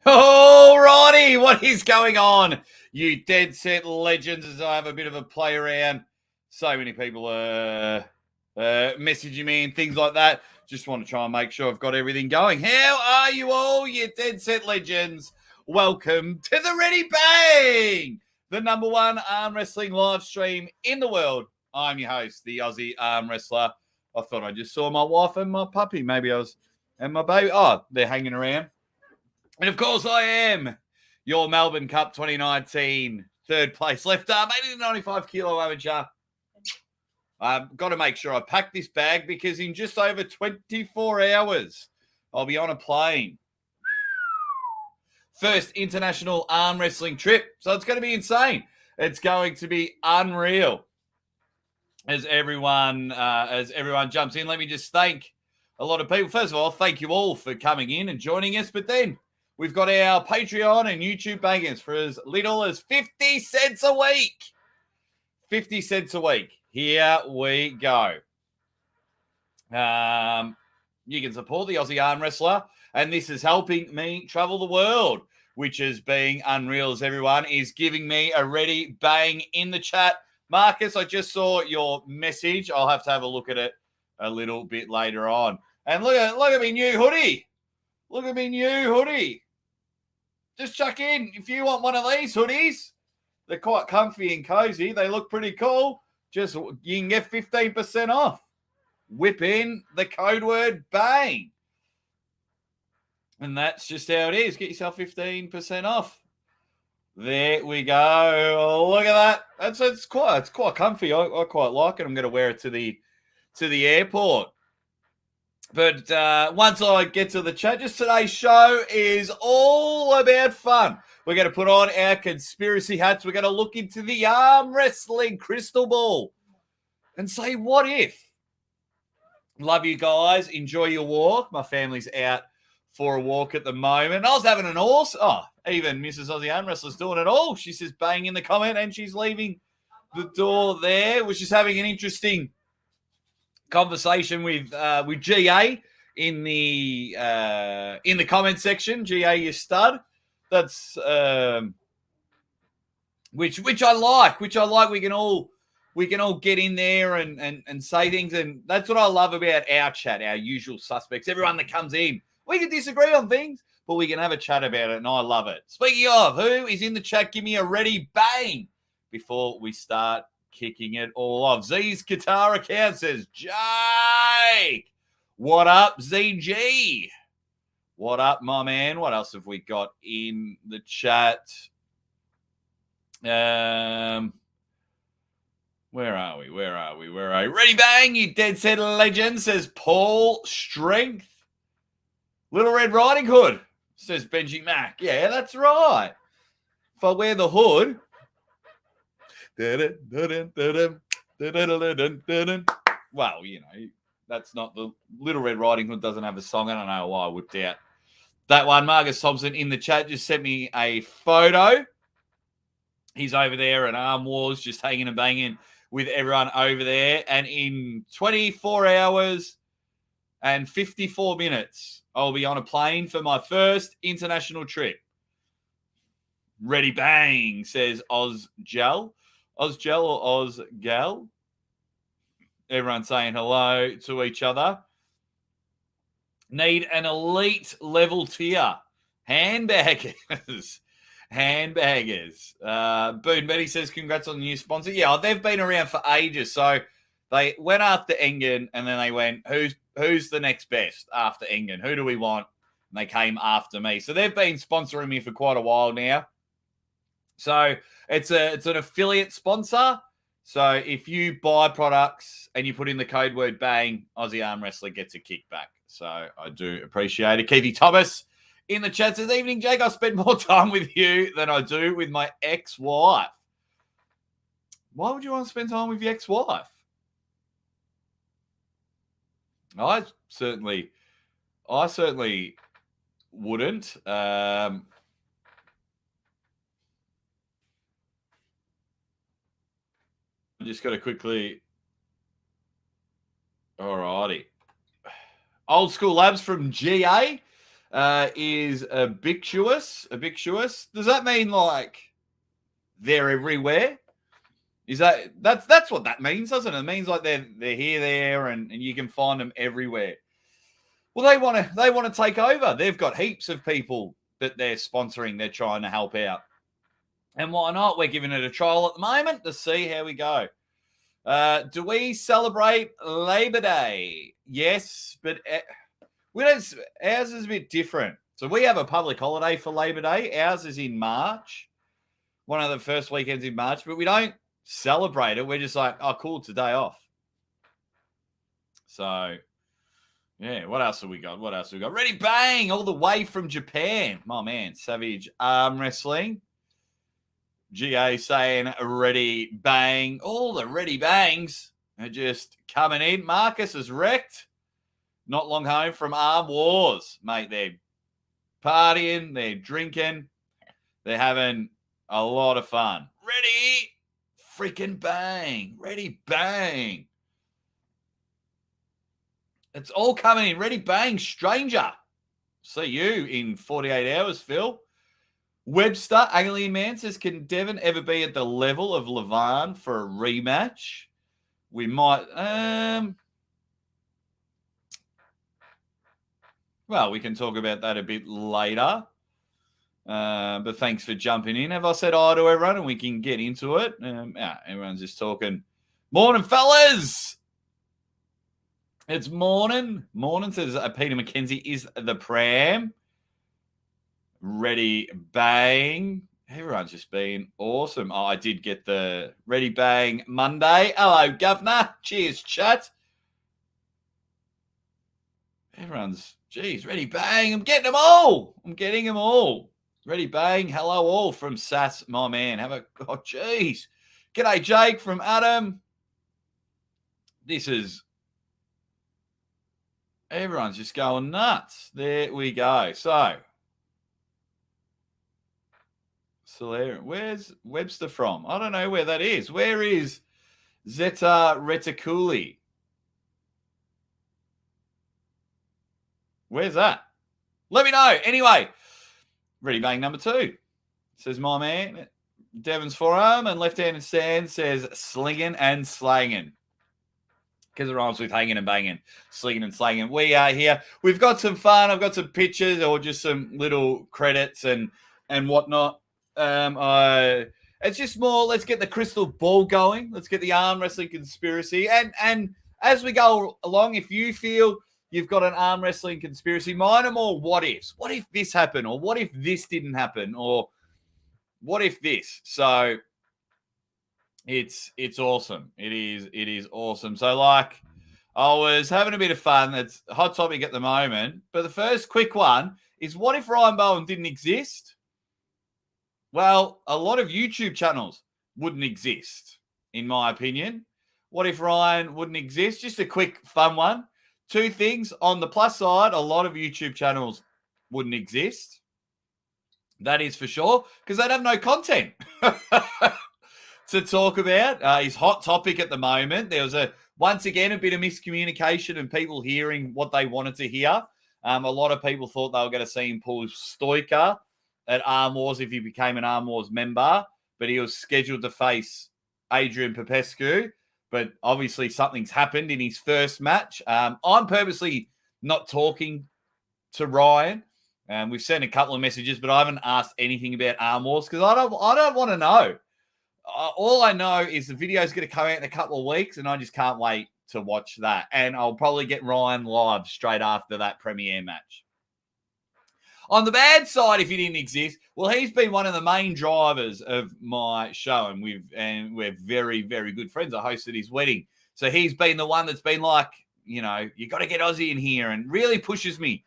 Alrighty, what is going on, you dead set legends? As I have a bit of a play around, so many people are messaging me and things like that. Just want to try and make sure I've got everything going. How are you all, you dead set legends? Welcome to the Ready Bang, the #1 arm wrestling live stream in the world. I'm your host, the Aussie arm wrestler. I thought I just saw my wife and my puppy. Maybe I was, and my baby. Oh, they're hanging around. And of course, I am your Melbourne Cup 2019 third place lifter, maybe the 95 kilo amateur. I've got to make sure I pack this bag because in just over 24 hours, I'll be on a plane. First international arm wrestling trip. So it's going to be insane. It's going to be unreal. As everyone jumps in, let me just thank a lot of people. First of all, thank you all for coming in and joining us. But then we've got our Patreon and YouTube bangers for as little as 50 cents a week. 50 cents a week. Here we go. You can support the Aussie Arm Wrestler, and this is helping me travel the world, which is being unreal as everyone is giving me a ready bang in the chat. Marcus, I just saw your message. I'll have to have a look at it a little bit later on. And look at me new hoodie. Look at me new hoodie. Just chuck in if you want one of these hoodies. They're quite comfy and cozy. They look pretty cool. Just you can get 15% off. Whip in the code word BANG. And that's just how it is. Get yourself 15% off. There we go. Oh, look at that. It's quite comfy. I quite like it. I'm going to wear it to the airport. But once I get to the chat, just today's show is all about fun. We're going to put on our conspiracy hats. We're going to look into the arm wrestling crystal ball and say, what if? Love you guys. Enjoy your walk. My family's out for a walk at the moment. I was having an awesome. Oh, even Mrs. Aussie Arm Wrestler's doing it all. She says bang in the comment and she's leaving the door there. We're just having an interesting conversation with GA in the comment section. GA, you stud. That's which I like. Which I like. We can all get in there and say things, and that's what I love about our chat. Our usual suspects, everyone that comes in, we can disagree on things, but we can have a chat about it, and I love it. Speaking of, who is in the chat? Give me a ready bang before we start kicking it all off. Z's guitar account says, Jake. What up, ZG? What up, my man? What else have we got in the chat? Where are we? Ready bang, you dead set legend, says Paul Strength. Little Red Riding Hood, says Benji Mac. Yeah, that's right. If I wear the hood. Well, you know, that's not the Little Red Riding Hood doesn't have a song. I don't know why I whipped out that one. Marcus Thompson in the chat just sent me a photo. He's over there at Arm Wars, just hanging and banging with everyone over there. And in 24 hours and 54 minutes, I'll be on a plane for my first international trip. Ready bang, says Ozgel. Ozgel or Ozgal? Everyone saying hello to each other. Need an elite level tier. Handbaggers. Boone Betty says, congrats on the new sponsor. Yeah, they've been around for ages. So they went after Engen and then they went, who's the next best after Engen? Who do we want? And they came after me. So they've been sponsoring me for quite a while now. So it's an affiliate sponsor. So if you buy products and you put in the code word BANG, Aussie Arm Wrestler gets a kickback. So I do appreciate it. Keithy Thomas in the chat says, evening, Jake, I spend more time with you than I do with my ex-wife. Why would you want to spend time with your ex-wife? I certainly wouldn't. just got to quickly. Alrighty. Old School Labs from GA is ubiquitous. Does that mean like they're everywhere? Is that's what that means, doesn't it? It means like they're here, there, and you can find them everywhere. Well, they want to take over. They've got heaps of people that they're sponsoring. They're trying to help out, and why not? We're giving it a trial at the moment to see how we go. Do we celebrate Labor Day? Yes, but we don't. Ours is a bit different. So we have a public holiday for Labor Day. Ours is in March, one of the first weekends in March, but we don't celebrate it. We're just like, oh, cool, it's a day off. So, yeah, what else have we got? Ready Bang, all the way from Japan. My man, Savage Arm Wrestling. GA saying Ready Bang. All the Ready Bangs are just coming in. Marcus is wrecked. Not long home from Arm Wars, mate. They're partying, they're drinking, they're having a lot of fun. Ready freaking bang. Ready bang. It's all coming in. Ready bang, stranger. See you in 48 hours, Phil. Webster, Alien Man says, can Devon ever be at the level of Levan for a rematch? We might. Well, we can talk about that a bit later. But thanks for jumping in. Have I said hi to everyone and we can get into it? Everyone's just talking. Morning, fellas. It's morning. Morning, says Peter McKenzie is the pram. Ready bang. Everyone's just been awesome. Oh, I did get the Ready Bang Monday. Hello, Governor. Cheers, chat. Everyone's, geez, Ready Bang. I'm getting them all. Ready Bang. Hello, all from Sass, my man. Oh, geez. G'day, Jake from Adam. This is, everyone's just going nuts. There we go. So, where's Webster from? I don't know where that is. Where is Zeta Reticuli? Where's that? Let me know. Anyway, Ready Bang number 2. Says my man. Devon's forearm and left-handed stand says slinging and slanging. Because it rhymes with hanging and banging. Slinging and slanging. We are here. We've got some fun. I've got some pictures or just some little credits and whatnot. It's just more, let's get the crystal ball going. Let's get the arm wrestling conspiracy. And as we go along, if you feel you've got an arm wrestling conspiracy, mine are more what ifs. What if this happened? Or what if this didn't happen? Or what if this? So it's awesome. It is awesome. So like I was having a bit of fun. That's a hot topic at the moment. But the first quick one is, what if Ryan Bowen didn't exist? Well, a lot of YouTube channels wouldn't exist, in my opinion. What if Ryan wouldn't exist? Just a quick fun one. 2 things. On the plus side, a lot of YouTube channels wouldn't exist. That is for sure, because they'd have no content to talk about. His hot topic at the moment. There was once again a bit of miscommunication and people hearing what they wanted to hear. A lot of people thought they were going to see him pull Stoiker at Arm Wars if he became an Arm Wars member, but he was scheduled to face Adrian Popescu. But obviously something's happened in his first match. I'm purposely not talking to Ryan. We've sent a couple of messages, but I haven't asked anything about Arm Wars because I don't want to know. All I know is the video is going to come out in a couple of weeks, and I just can't wait to watch that. And I'll probably get Ryan live straight after that premiere match. On the bad side, if he didn't exist, well, he's been one of the main drivers of my show, and we're very, very good friends. I hosted his wedding. So he's been the one that's been like, you got to get Aussie in here, and really pushes me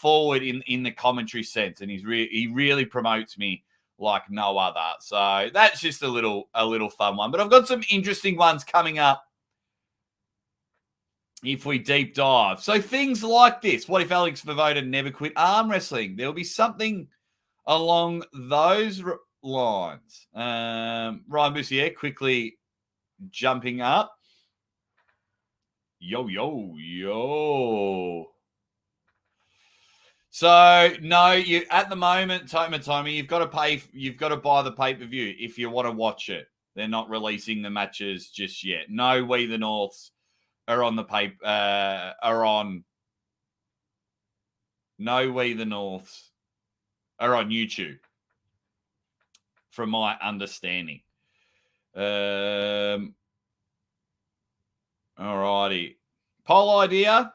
forward in the commentary sense. And he really promotes me like no other. So that's just a little fun one. But I've got some interesting ones coming up if we deep dive. So things like this. What if Alex Vivoda never quit arm wrestling? There'll be something along those lines. Ryan Bussier quickly jumping up. Yo. So no, you at the moment, Tommy, you've got to pay. You've got to buy the pay-per-view if you want to watch it. They're not releasing the matches just yet. No, We the Norths are on the paper. Are on. No, We the Norths are on YouTube, from my understanding. Alrighty. Poll idea.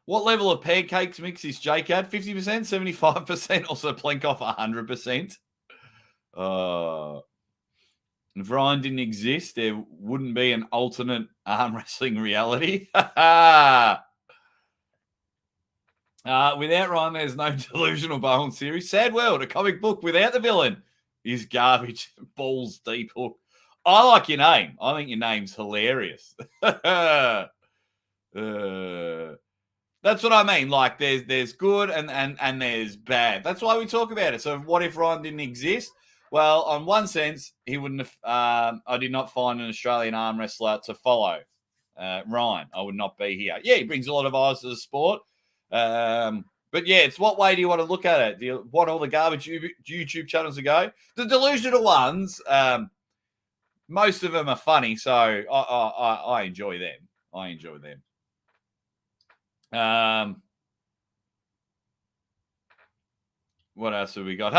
What level of pancakes mix is Jake at? 50%, 75%, also Plenkoff 100%. If Ryan didn't exist, there wouldn't be an alternate arm wrestling reality. Without Ryan, there's no delusional bone series. Sad world, a comic book without the villain is garbage. Balls deep hook. I like your name. I think your name's hilarious. That's what I mean. Like there's good and there's bad. That's why we talk about it. So what if Ryan didn't exist? Well, on one sense, he wouldn't have. I did not find an Australian arm wrestler to follow Ryan. I would not be here. Yeah, he brings a lot of eyes to the sport. But yeah, it's what way do you want to look at it? Do you want all the garbage YouTube channels to go? The delusional ones, most of them are funny, so I enjoy them. I enjoy them. What else have we got?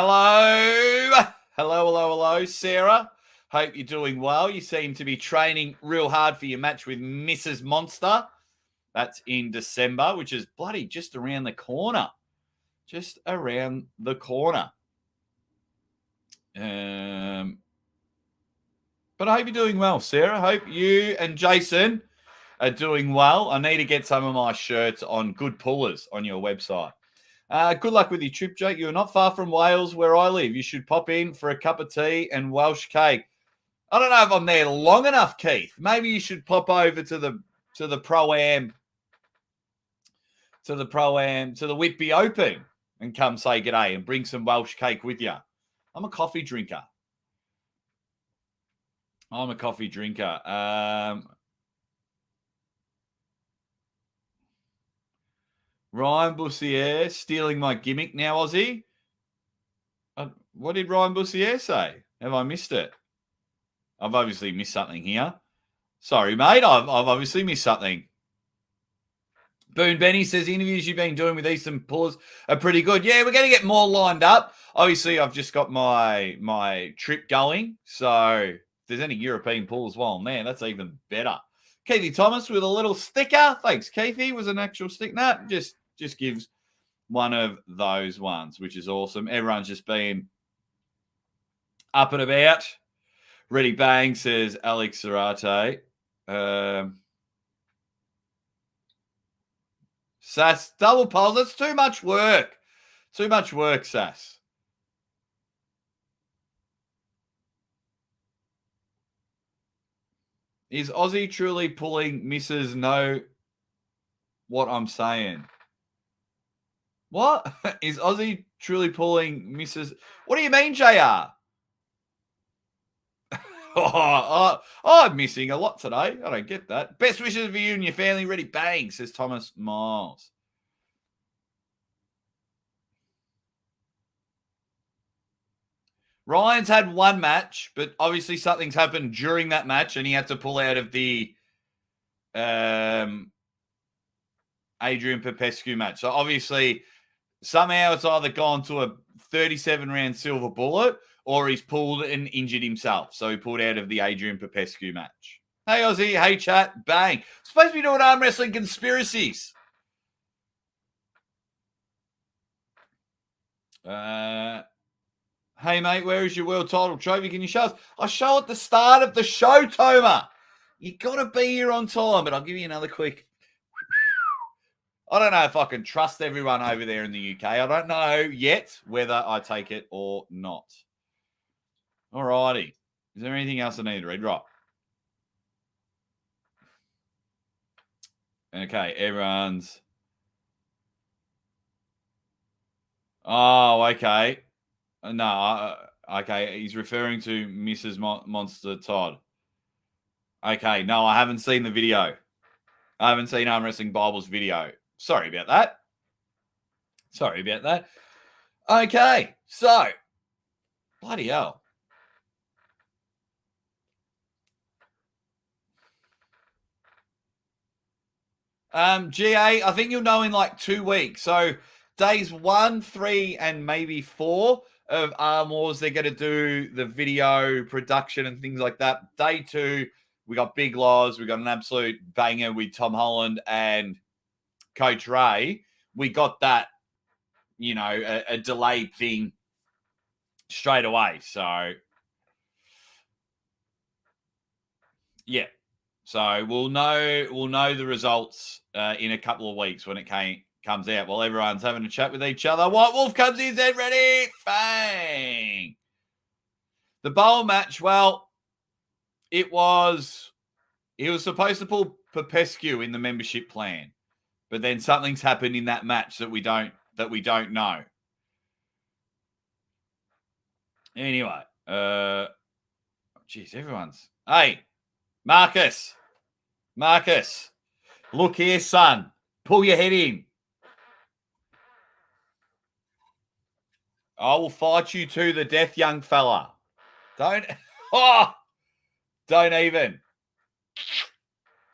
Hello, Sarah. Hope you're doing well. You seem to be training real hard for your match with Mrs. Monster. That's in December, which is bloody just around the corner. Just around the corner. But I hope you're doing well, Sarah. I hope you and Jason are doing well. I need to get some of my shirts on Good Pullers on your website. Good luck with your trip, Jake. You're not far from Wales, where I live. You should pop in for a cup of tea and Welsh cake. I don't know if I'm there long enough, Keith. Maybe you should pop over to the Pro-Am, to the Whitby Open and come say g'day and bring some Welsh cake with you. I'm a coffee drinker. Ryan Bussier stealing my gimmick now, Aussie. What did Ryan Bussier say? Have I missed it? I've obviously missed something here. Sorry, mate. I've obviously missed something. Boone Benny says interviews you've been doing with Eastern Pullers are pretty good. Yeah, we're going to get more lined up. Obviously, I've just got my trip going. So if there's any European pullers while I'm there, that's even better. Keithy Thomas with a little sticker. Thanks, Keithy. Was an actual stick. No, just gives one of those ones, which is awesome. Everyone's just been up and about. Ready bang, says Alex Zarate. Sass, double polls. That's too much work. Too much work, Sass. Is Aussie truly pulling Mrs. Know what I'm saying? What? Is Aussie truly pulling Mrs. What do you mean, JR? I'm missing a lot today. I don't get that. Best wishes for you and your family. Ready bang, says Thomas Miles. Ryan's had one match, but obviously something's happened during that match and he had to pull out of the Adrian Popescu match. So obviously somehow it's either gone to a 37-round silver bullet or he's pulled and injured himself. So he pulled out of the Adrian Popescu match. Hey, Aussie. Hey, chat. Bang. Supposed to be doing arm wrestling conspiracies. Hey, mate, where is your world title trophy? Can you show us? I show at the start of the show, Toma. You got to be here on time, but I'll give you another quick. I don't know if I can trust everyone over there in the UK. I don't know yet whether I take it or not. All righty. Is there anything else I need to read? Right. Okay, everyone's. Oh, okay. No, okay. He's referring to Mrs. Monster Todd. Okay, no, I haven't seen the video. I haven't seen Arm Wrestling Bible's video. Sorry about that. Okay, so bloody hell. GA, I think you'll know in like 2 weeks. So days 1, 3, and maybe 4 of Arm Wars, they're going to do the video production and things like that. Day 2, we got Big Loz. We got an absolute banger with Tom Holland and Coach Ray. We got that, a delayed thing straight away. So, yeah. So we'll know the results in a couple of weeks when it comes out. While everyone's having a chat with each other, White Wolf comes in, said, ready, bang. The bowl match, well, he was supposed to pull Popescu in the membership plan, but then something's happened in that match that we don't know. Anyway, everyone's hey. Marcus, look here, son. Pull your head in. I will fight you to the death, young fella. Don't even.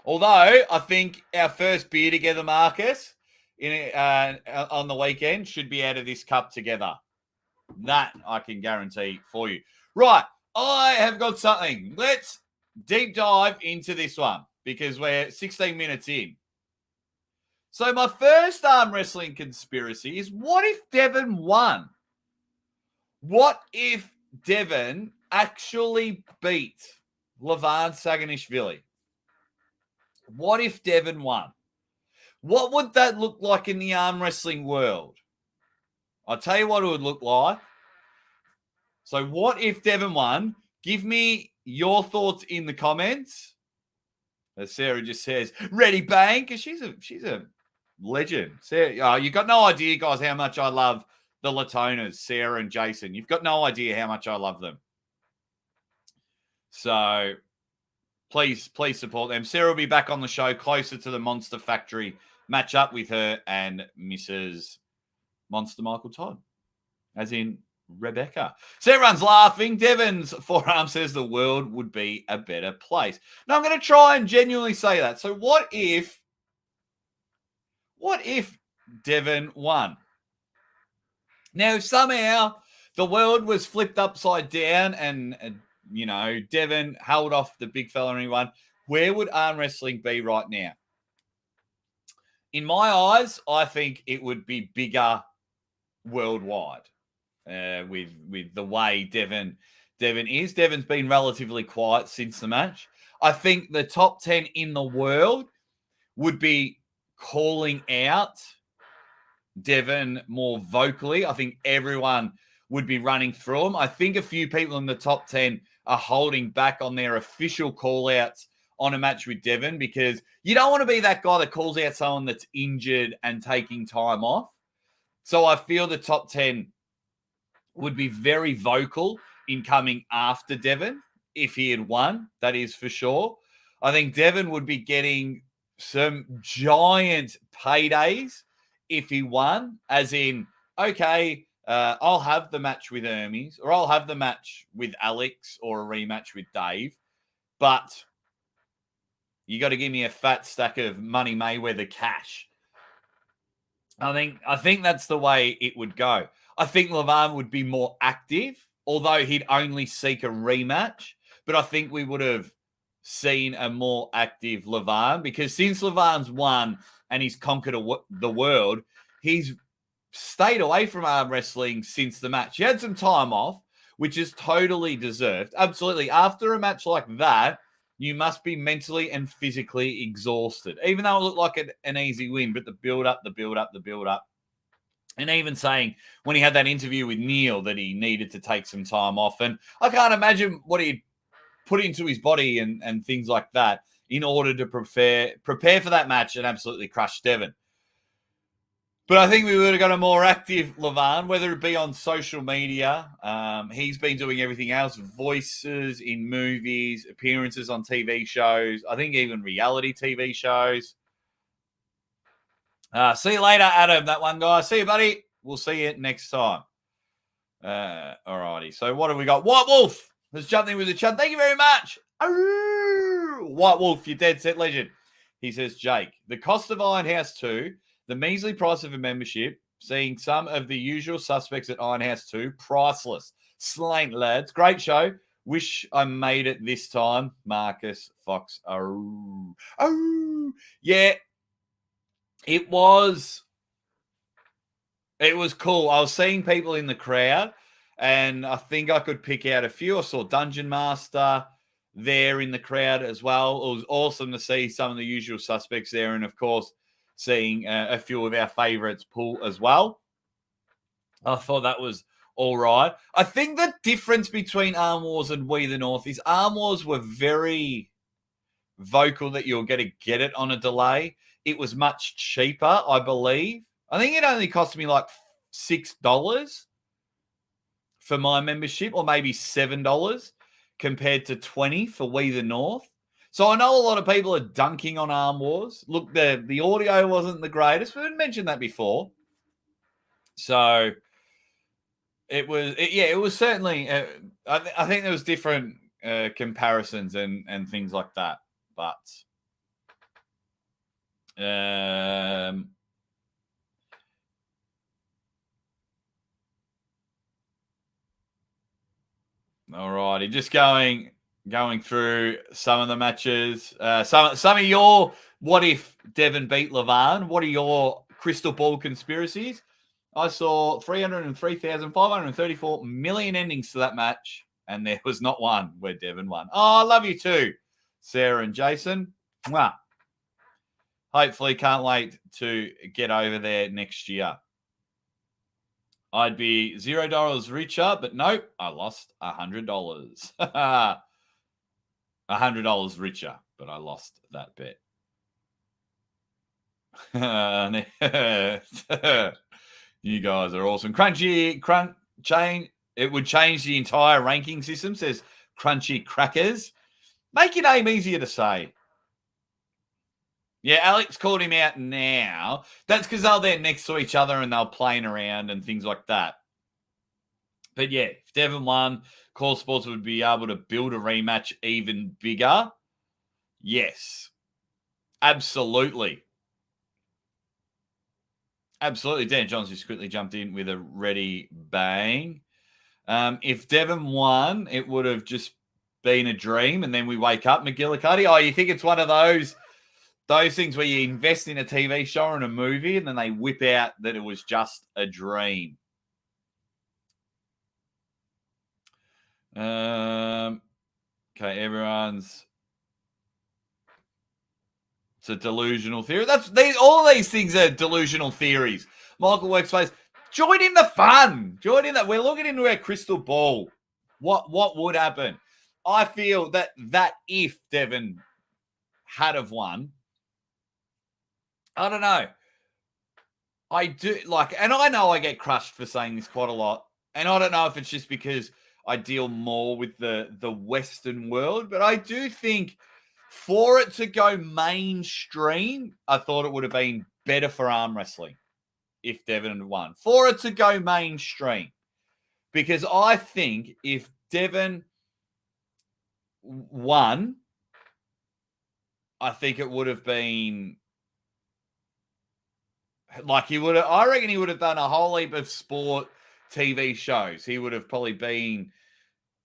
Although, I think our first beer together, Marcus, on the weekend, should be out of this cup together. That I can guarantee for you. Right, I have got something. Let's deep dive into this one because we're 16 minutes in. So my first arm wrestling conspiracy is, what if Devon won? What if Devon actually beat Levan Saganishvili? What if Devon won? What would that look like in the arm wrestling world? I'll tell you what it would look like. So what if Devon won? Give me your thoughts in the comments. As Sarah just says, ready, bang, because she's a legend. Sarah, you got no idea, guys, how much I love the Latonas, Sarah and Jason. You've got no idea how much I love them. So please support them. Sarah will be back on the show closer to the Monster Factory match up with her and Mrs. Monster Michael Todd, as in Rebecca. So everyone's laughing. Devon's forearm says the world would be a better place. Now I'm going to try and genuinely say that. So what if Devon won? Now, if somehow the world was flipped upside down and Devon held off the big fella and he won, where would arm wrestling be right now? In my eyes, I think it would be bigger worldwide. With the way Devon is. Devon's been relatively quiet since the match. I think the top 10 in the world would be calling out Devon more vocally. I think everyone would be running through him. I think a few people in the top 10 are holding back on their official call-outs on a match with Devon because you don't want to be that guy that calls out someone that's injured and taking time off. So I feel the top 10 would be very vocal in coming after Devon if he had won, that is for sure. I think Devon would be getting some giant paydays if he won, as in, okay, I'll have the match with Hermes, or I'll have the match with Alex, or a rematch with Dave, but you got to give me a fat stack of Money Mayweather cash. I think that's the way it would go. I think Levan would be more active, although he'd only seek a rematch. But I think we would have seen a more active Levan because since Levan's won and he's conquered the world, he's stayed away from arm wrestling since the match. He had some time off, which is totally deserved. Absolutely. After a match like that, you must be mentally and physically exhausted, even though it looked like an easy win, but the build-up. And even saying when he had that interview with Neil that he needed to take some time off. And I can't imagine what he'd put into his body and things like that in order to prepare for that match and absolutely crush Devon. But I think we would have got a more active Levan, whether it be on social media. He's been doing everything else, voices in movies, appearances on TV shows, I think even reality TV shows. See you later, Adam, that one guy. See you, buddy. We'll see you next time. All righty. So what have we got? White Wolf has jumped in with the chat. Thank you very much. White Wolf, you dead set legend. He says, Jake, the cost of Ironhouse 2, the measly price of a membership, seeing some of the usual suspects at Ironhouse 2, priceless. Slain, lads. Great show. Wish I made it this time. Marcus Fox. Yeah. It was cool. I was seeing people in the crowd, and I think I could pick out a few. I saw Dungeon Master there in the crowd as well. It was awesome to see some of the usual suspects there, and of course, seeing a few of our favourites pull as well. I thought that was all right. I think the difference between Arm Wars and We the North is Arm Wars were very vocal that you're going to get it on a delay. It was much cheaper, I believe. I think it only cost me like $6 for my membership, or maybe $7 compared to $20 for We the North. So I know a lot of people are dunking on Arm Wars. Look, the audio wasn't the greatest. We mentioned that before. So it was certainly. I think there was different comparisons and things like that, but. All righty, just going through some of the matches. Some of your what if Devon beat Levan? What are your crystal ball conspiracies? I saw 303,534 million endings to that match, and there was not one where Devon won. Oh, I love you too, Sarah and Jason. Mwah. Hopefully, can't wait to get over there next year. I'd be $0 richer, but nope, I lost $100. $100 richer, but I lost that bet. You guys are awesome. It would change the entire ranking system, says Crunchy Crackers. Make your name easier to say. Yeah, Alex called him out now. That's because they're there next to each other and they're playing around and things like that. But yeah, if Devon won, Call Sports would be able to build a rematch even bigger. Yes, absolutely. Absolutely. Dan Johnson just quickly jumped in with a ready bang. If Devon won, it would have just been a dream, and then we wake up, McGillicuddy. Oh, you think it's one of those things where you invest in a TV show or in a movie, and then they whip out that it was just a dream. Okay, everyone's. It's a delusional theory. All of these things are delusional theories. Michael Workspace, join in the fun. Join in that. We're looking into our crystal ball. What would happen? I feel that if Devon had have won, I don't know. I do and I know I get crushed for saying this quite a lot, and I don't know if it's just because I deal more with the Western world, but I do think for it to go mainstream, I thought it would have been better for arm wrestling if Devon had won. For it to go mainstream, because I think if Devon won, I think it would have been. I reckon he would have done a whole heap of sport TV shows. He would have probably been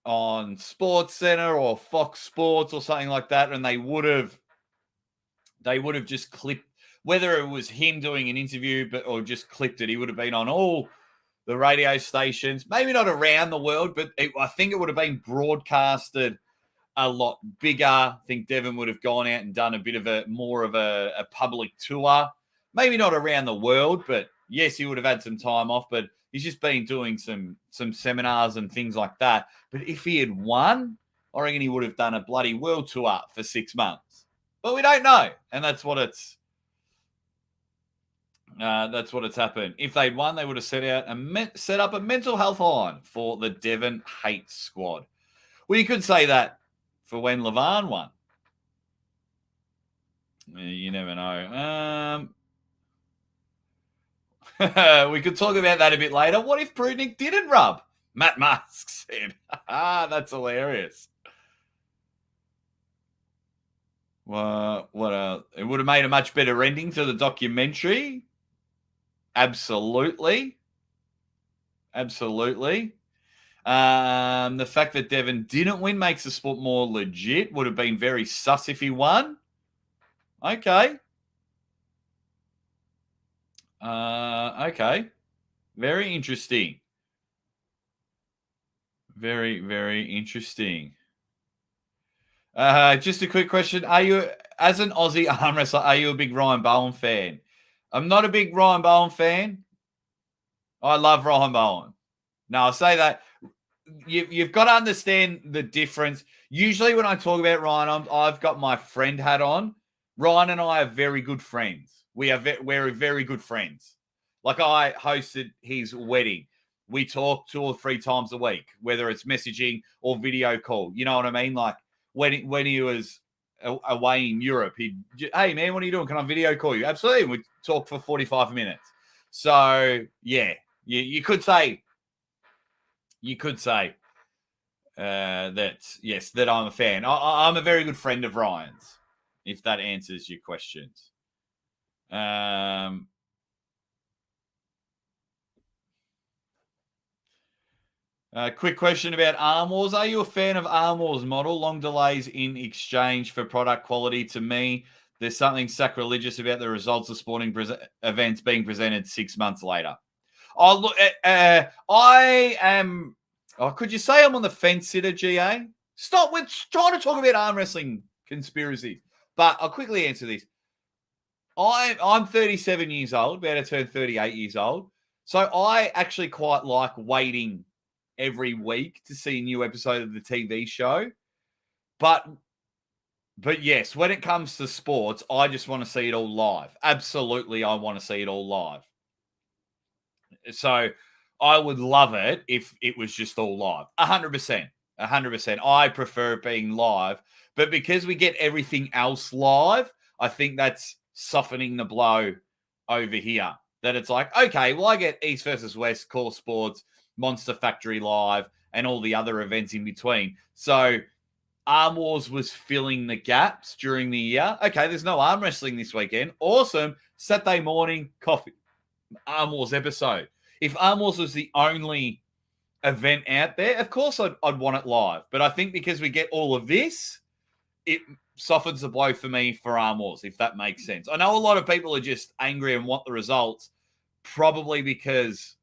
on Sports Center or Fox Sports or something like that, and they would have just clipped, whether it was him doing an interview or just clipped it. He would have been on all the radio stations, maybe not around the world, but I think it would have been broadcasted a lot bigger. I think Devon would have gone out and done a bit of more of a public tour. Maybe not around the world, but yes, he would have had some time off, but he's just been doing some seminars and things like that. But if he had won, I reckon he would have done a bloody world tour for 6 months. But we don't know, and that's what it's That's what it's happened. If they'd won, they would have set up a mental health line for the Devon Hate Squad. Well, you could say that for when Levan won. You never know. We could talk about that a bit later. What if Prudnick didn't rub? Matt Musk said. That's hilarious. Well, what it would have made a much better ending to the documentary. Absolutely. The fact that Devon didn't win makes the sport more legit. Would have been very sus if he won. Okay. Okay. Very interesting. Very, very interesting. Just a quick question. Are you, as an Aussie arm wrestler, are you a big Ryan Bowen fan? I'm not a big Ryan Bowen fan. I love Ryan Bowen. No, I'll say that. You've got to understand the difference. Usually when I talk about Ryan, I've got my friend hat on. Ryan and I are very good friends. We're very good friends. Like, I hosted his wedding. We talk 2 or 3 times a week, whether it's messaging or video call. You know what I mean? Like, when he was away in Europe, hey, man, what are you doing? Can I video call you? Absolutely. We talk for 45 minutes. So, yeah, you could say that, yes, that I'm a fan. I'm a very good friend of Ryan's, if that answers your questions. Quick question about Arm Wars. Are you a fan of Arm Wars model? Long delays in exchange for product quality. To me, there's something sacrilegious about the results of sporting events being presented 6 months later. Oh, look, I am... Oh, could you say I'm on the fence sitter, GA? Stop. We're trying to talk about arm wrestling conspiracies. But I'll quickly answer this. I'm 37 years old, about to turn 38 years old. So I actually quite like waiting every week to see a new episode of the TV show. But yes, when it comes to sports, I just want to see it all live. Absolutely, I want to see it all live. So I would love it if it was just all live. 100%. 100%. I prefer it being live. But because we get everything else live, I think that's softening the blow over here. That it's like, okay, well, I get East versus West, Core Sports, Monster Factory Live, and all the other events in between. So Arm Wars was filling the gaps during the year. Okay, there's no arm wrestling this weekend. Awesome. Saturday morning, coffee. Arm Wars episode. If Arm Wars was the only event out there, of course I'd want it live. But I think because we get all of this, it softens the blow for me for Arm Wars, if that makes sense. I know a lot of people are just angry and want the results, probably because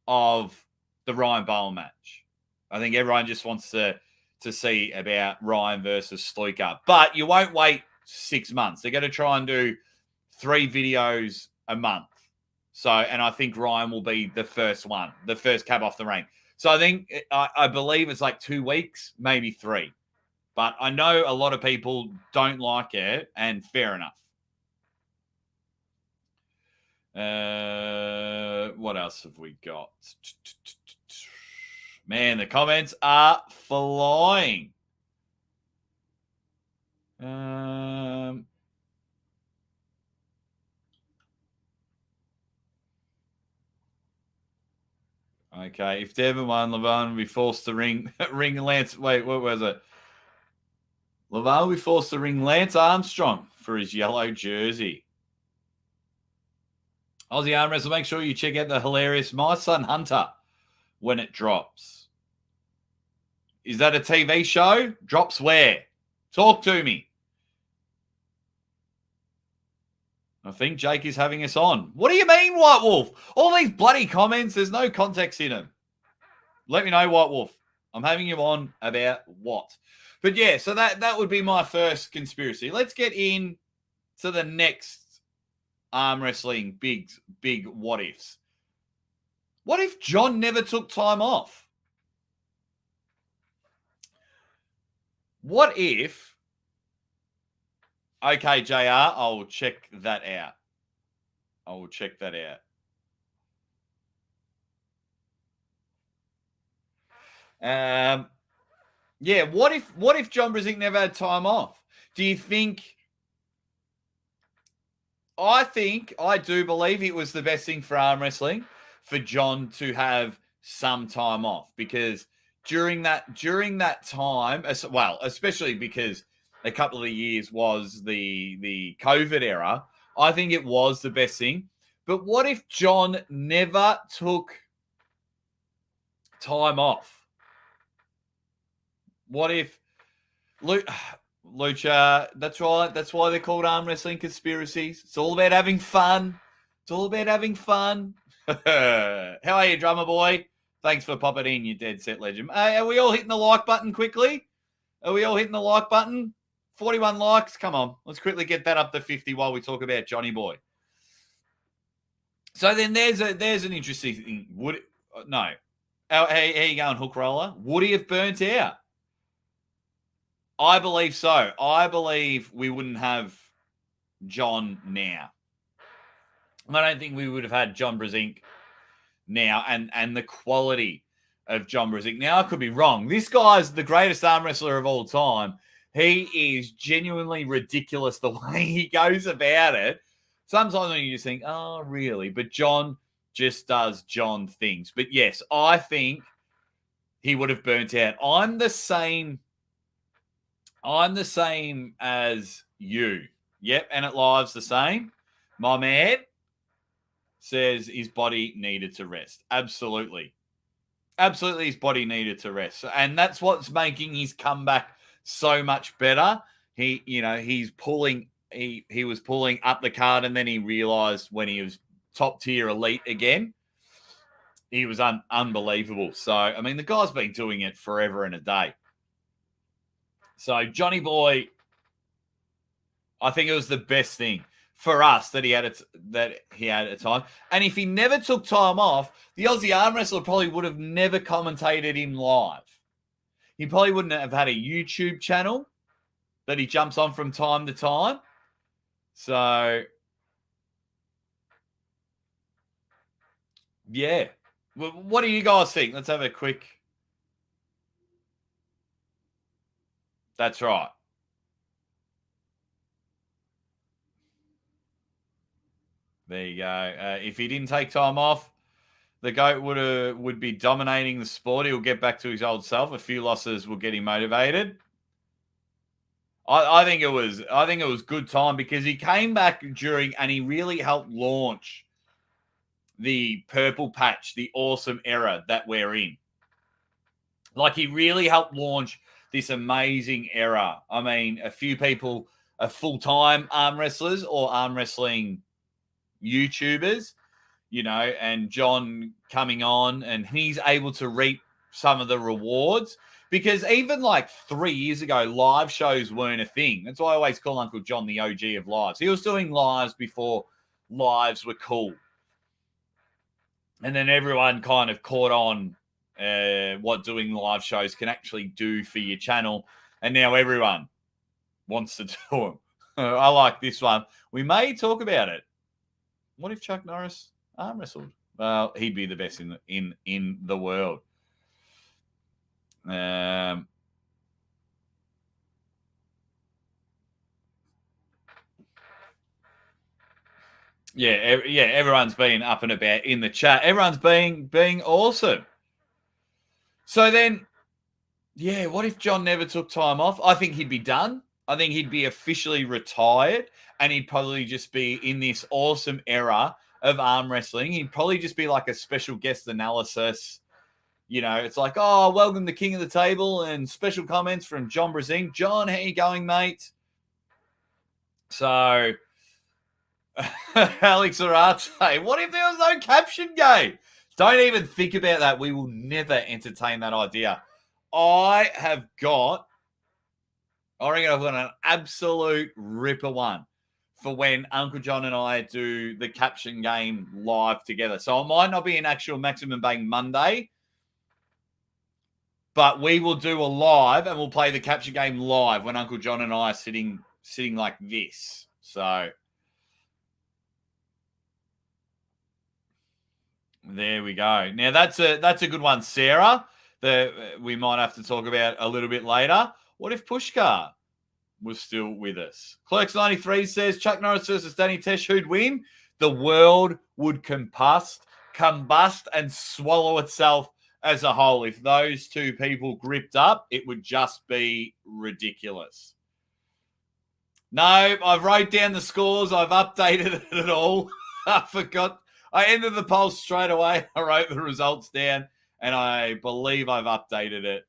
of the Ryan Bowen match. I think everyone just wants to see about Ryan versus Stoiker. But you won't wait 6 months. They're going to try and do 3 videos a month. So, and I think Ryan will be the first one, the first cab off the rank. So I think, I believe it's like 2 weeks, maybe 3. But I know a lot of people don't like it, and fair enough. What else have we got? Man, the comments are flying. Okay, if Devon won, Levan would be forced to ring Lance. Wait, what was it? Levan will be forced to ring Lance Armstrong for his yellow jersey. Aussie Arm Wrestle, make sure you check out the hilarious My Son Hunter when it drops. Is that a TV show? Drops where? Talk to me. I think Jake is having us on. What do you mean, White Wolf? All these bloody comments, there's no context in them. Let me know, White Wolf. I'm having you on about what? But yeah, so that would be my first conspiracy. Let's get in to the next arm wrestling big what ifs. What if John never took time off? What if... Okay, JR, I'll check that out. I will check that out. Yeah, what if John Brzezinski never had time off? Do you think? I do believe it was the best thing for arm wrestling for John to have some time off, because during that time, well, especially because a couple of years was the COVID era, I think it was the best thing. But what if John never took time off? What if Lucha, that's right. That's why they're called arm wrestling conspiracies. It's all about having fun. It's all about having fun. How are you, drummer boy? Thanks for popping in, you dead set legend. Hey, are we all hitting the like button quickly? Are we all hitting the like button? 41 likes. Come on. Let's quickly get that up to 50 while we talk about Johnny Boy. So then there's an interesting thing. How you going, Hook Roller? Would he have burnt out? I believe so. I believe we wouldn't have John now. I don't think we would have had John Brzezinski now, and the quality of John Brzezinski. Now, I could be wrong. This guy's the greatest arm wrestler of all time. He is genuinely ridiculous the way he goes about it. Sometimes when you just think, oh, really? But John just does John things. But yes, I think he would have burnt out. I'm the same as you. Yep, and it lives the same. My man says his body needed to rest. Absolutely. Absolutely, his body needed to rest. And that's what's making his comeback so much better. He's pulling, he was pulling up the card, and then he realized when he was top tier elite again, he was unbelievable. So, I mean, the guy's been doing it forever and a day. So Johnny Boy, I think it was the best thing for us that he had a time. And if he never took time off, the Aussie arm wrestler probably would have never commentated him live. He probably wouldn't have had a YouTube channel that he jumps on from time to time. So, yeah. What do you guys think? Let's have a quick... That's right. There you go. If he didn't take time off, the GOAT would be dominating the sport. He'll get back to his old self. A few losses will get him motivated. I think it was good time, because he came back during, and he really helped launch the purple patch, the awesome era that we're in. Like, he really helped launch this amazing era. I mean, a few people are full-time arm wrestlers or arm wrestling YouTubers, and John coming on, and he's able to reap some of the rewards, because even like 3 years ago, live shows weren't a thing. That's why I always call Uncle John the OG of lives. He was doing lives before lives were cool. And then everyone kind of caught on what doing live shows can actually do for your channel. And now everyone wants to do them. I like this one. We may talk about it. What if Chuck Norris arm wrestled? Well, he'd be the best in the world. Yeah, everyone's been up and about in the chat. Everyone's being awesome. So then, yeah, what if John never took time off? I think he'd be done. I think he'd be officially retired, and he'd probably just be in this awesome era of arm wrestling. He'd probably just be like a special guest analysis. It's like, oh, welcome to King of the Table, and special comments from John Brzezinski. John, how you going, mate? So, Alex Arate, what if there was no caption game? Don't even think about that. We will never entertain that idea. I reckon I've got an absolute ripper one for when Uncle John and I do the caption game live together. So it might not be an actual Maximum Bang Monday, but we will do a live, and we'll play the capture game live when Uncle John and I are sitting like this. So, There we go. Now that's a good one, Sarah, that we might have to talk about a little bit later. What if Pushkar was still with us? Clerks93 says Chuck Norris versus Danny Tesh, who'd win? The world would combust and swallow itself as a whole. If those two people gripped up, it would just be ridiculous. No, I've wrote down the scores. I've updated it all. I forgot. I ended the poll straight away. I wrote the results down, and I believe I've updated it.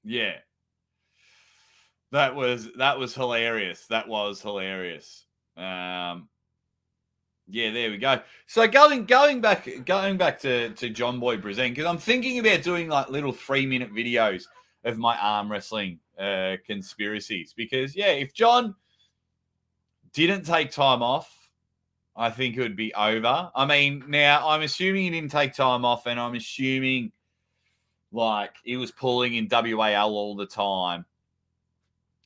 Yeah. That was hilarious. That was hilarious. Yeah, there we go. So going back to John Boy Brazilian, because I'm thinking about doing like little 3-minute videos of my arm wrestling conspiracies. Because yeah, if John didn't take time off, I think it would be over. I mean, now I'm assuming he didn't take time off, and I'm assuming like he was pulling in WAL all the time.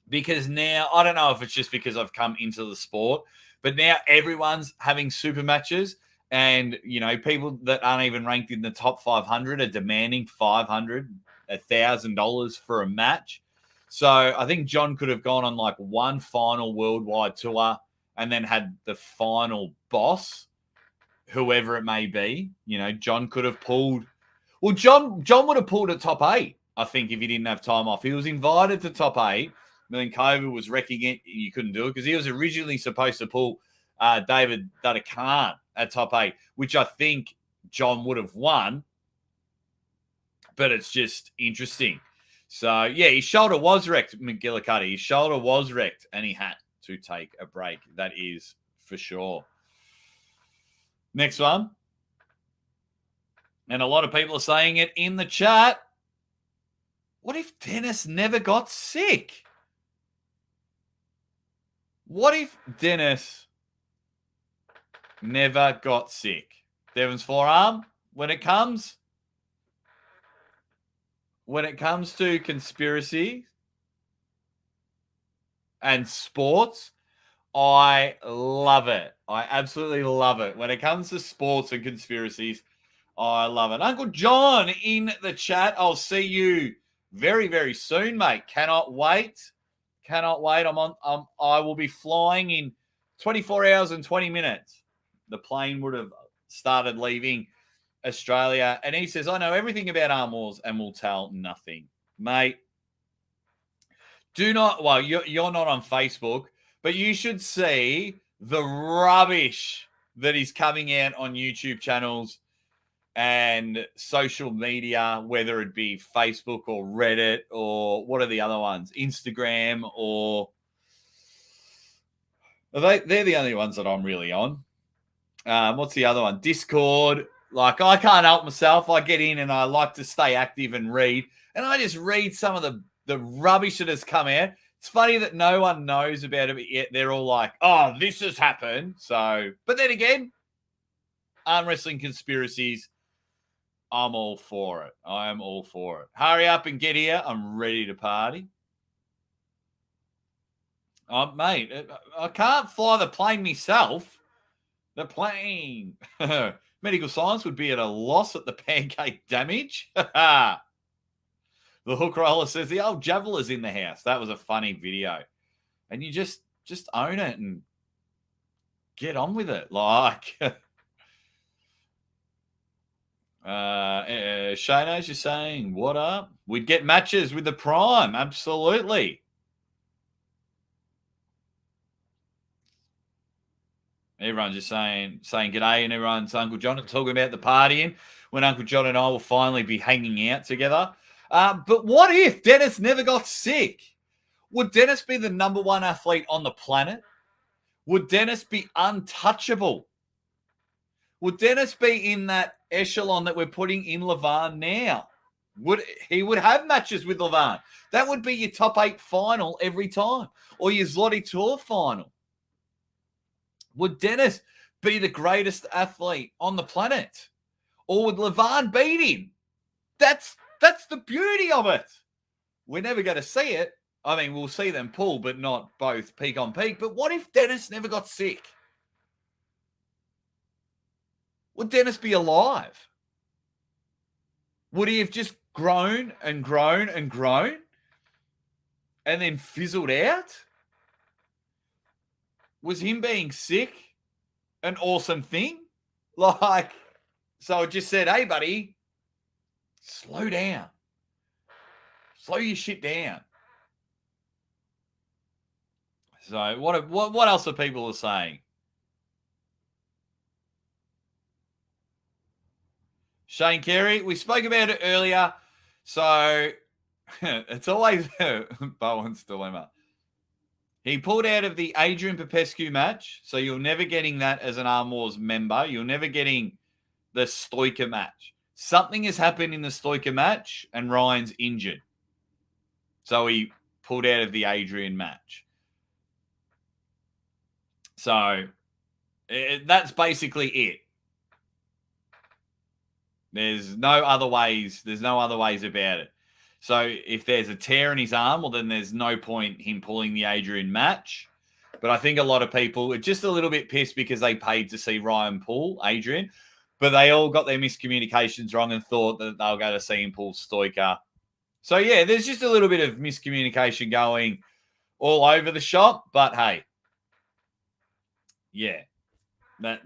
Because now, I don't know if it's just because I've come into the sport, but now everyone's having super matches, and, you know, people that aren't even ranked in the top 500 are demanding $500, $1,000 for a match. So I think John could have gone on like one final worldwide tour and then had the final boss, whoever it may be. You know, John could have pulled. Well, John would have pulled a top 8, I think, if he didn't have time off. He was invited to top 8. But then COVID was wrecking it. You couldn't do it because he was originally supposed to pull David Dudakhan at top 8, which I think John would have won. But it's just interesting. So, yeah, his shoulder was wrecked, McGillicuddy. His shoulder was wrecked, and he had to take a break. That is for sure. Next one. And a lot of people are saying it in the chat. What if Dennis never got sick? What if Dennis never got sick? Devon's forearm, when it comes to conspiracy and sports, I love it. I absolutely love it. When it comes to sports and conspiracies, I love it. Uncle John in the chat. I'll see you very, very soon, mate. Cannot wait. Cannot wait. I will be flying in 24 hours and 20 minutes. The plane would have started leaving Australia. And he says, I know everything about Arm Wars and will tell nothing. Mate, do not, well, you're not on Facebook, but you should see the rubbish that is coming out on YouTube channels and social media, whether it be Facebook or Reddit or what are the other ones? Instagram or... They're the only ones that I'm really on. What's the other one? Discord. Like, I can't help myself. I get in and I like to stay active and read. And I just read some of the rubbish that has come out. It's funny that no one knows about it yet. They're all like, oh, this has happened. So, but then again, arm wrestling conspiracies, I'm all for it. I am all for it. Hurry up and get here. I'm ready to party. Oh, mate, I can't fly the plane myself. The plane. Medical science would be at a loss at the pancake damage. The hook roller says the old Javeler's in the house. That was a funny video. And you just own it and get on with it. Like... Shano's just saying, what up? We'd get matches with the Prime. Absolutely. Everyone's just saying g'day, and everyone's Uncle John talking about the partying when Uncle John and I will finally be hanging out together. But what if Dennis never got sick? Would Dennis be the number one athlete on the planet? Would Dennis be untouchable? Would Dennis be in that echelon that we're putting in Levan now? He would have matches with Levan. That would be your top 8 final every time, or your Zloty Tour final. Would Dennis be the greatest athlete on the planet, or would Levan beat him? That's the beauty of it. We're never going to see it. I mean, we'll see them pull, but not both peak on peak. But what if Dennis never got sick? would Dennis be alive? Would he have just grown and grown and grown and then fizzled out? Was him being sick an awesome thing? Like, so it just said, hey, buddy, slow down. Slow your shit down. So what else are people saying? Shane Carey, we spoke about it earlier. So it's always Bowen's dilemma. He pulled out of the Adrian Popescu match, so you're never getting that as an Arm Wars member. You're never getting the Stoica match. Something has happened in the Stoica match, and Ryan's injured. So he pulled out of the Adrian match. So that's basically it. There's no other ways. There's no other ways about it. So if there's a tear in his arm, well, then there's no point him pulling the Adrian match. But I think a lot of people are just a little bit pissed because they paid to see Ryan pull Adrian. But they all got their miscommunications wrong and thought that they'll go to see him pull Stoica. So, yeah, there's just a little bit of miscommunication going all over the shop. But, hey, yeah, that's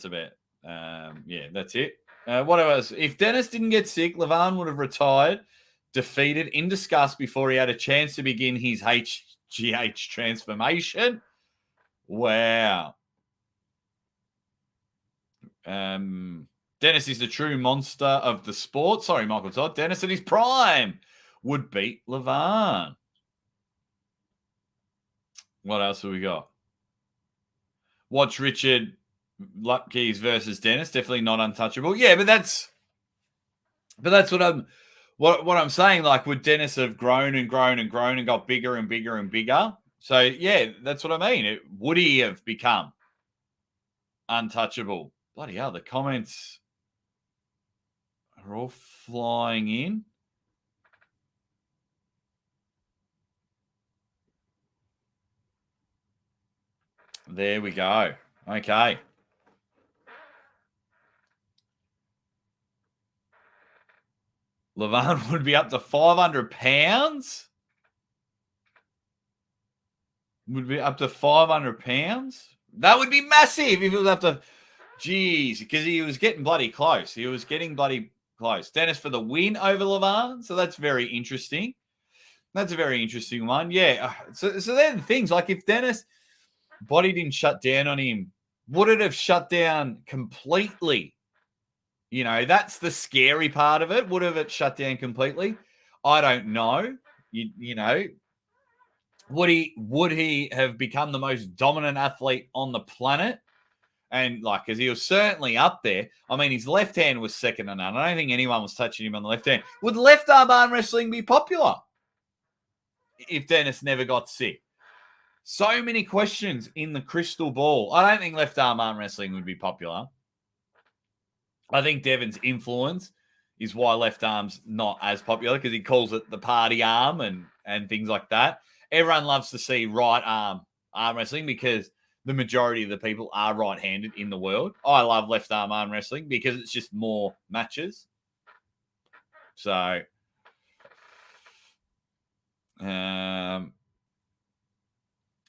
about that's it. What else? If Dennis didn't get sick, Levan would have retired, defeated in disgust before he had a chance to begin his HGH transformation. Wow. Dennis is the true monster of the sport. Sorry, Michael Todd. Dennis at his prime would beat Levan. What else have we got? Watch Richard Lutkeys versus Dennis. Definitely not untouchable. Yeah, but that's what I'm saying. Like, would Dennis have grown and grown and grown and got bigger and bigger and bigger? So yeah, that's what I mean. Would he have become untouchable? Bloody hell, the comments are all flying in. There we go. Okay. Levan would be up to 500 pounds? Would be up to 500 pounds? That would be massive if it was up to... Jeez, because he was getting bloody close. He was getting bloody close. Dennis for the win over Levan. So that's very interesting. That's a very interesting one. Yeah. So they're the things. Like, if Dennis' body didn't shut down on him, would it have shut down completely? You know, that's the scary part of it. Would have it shut down completely? I don't know. You know, would he have become the most dominant athlete on the planet? And like, because he was certainly up there. I mean, his left hand was second to none. I don't think anyone was touching him on the left hand. Would left arm wrestling be popular if Dennis never got sick? So many questions in the crystal ball. I don't think left arm wrestling would be popular. I think Devon's influence is why left arm's not as popular, because he calls it the party arm and things like that. Everyone loves to see right arm wrestling because the majority of the people are right-handed in the world. I love left arm wrestling because it's just more matches. So,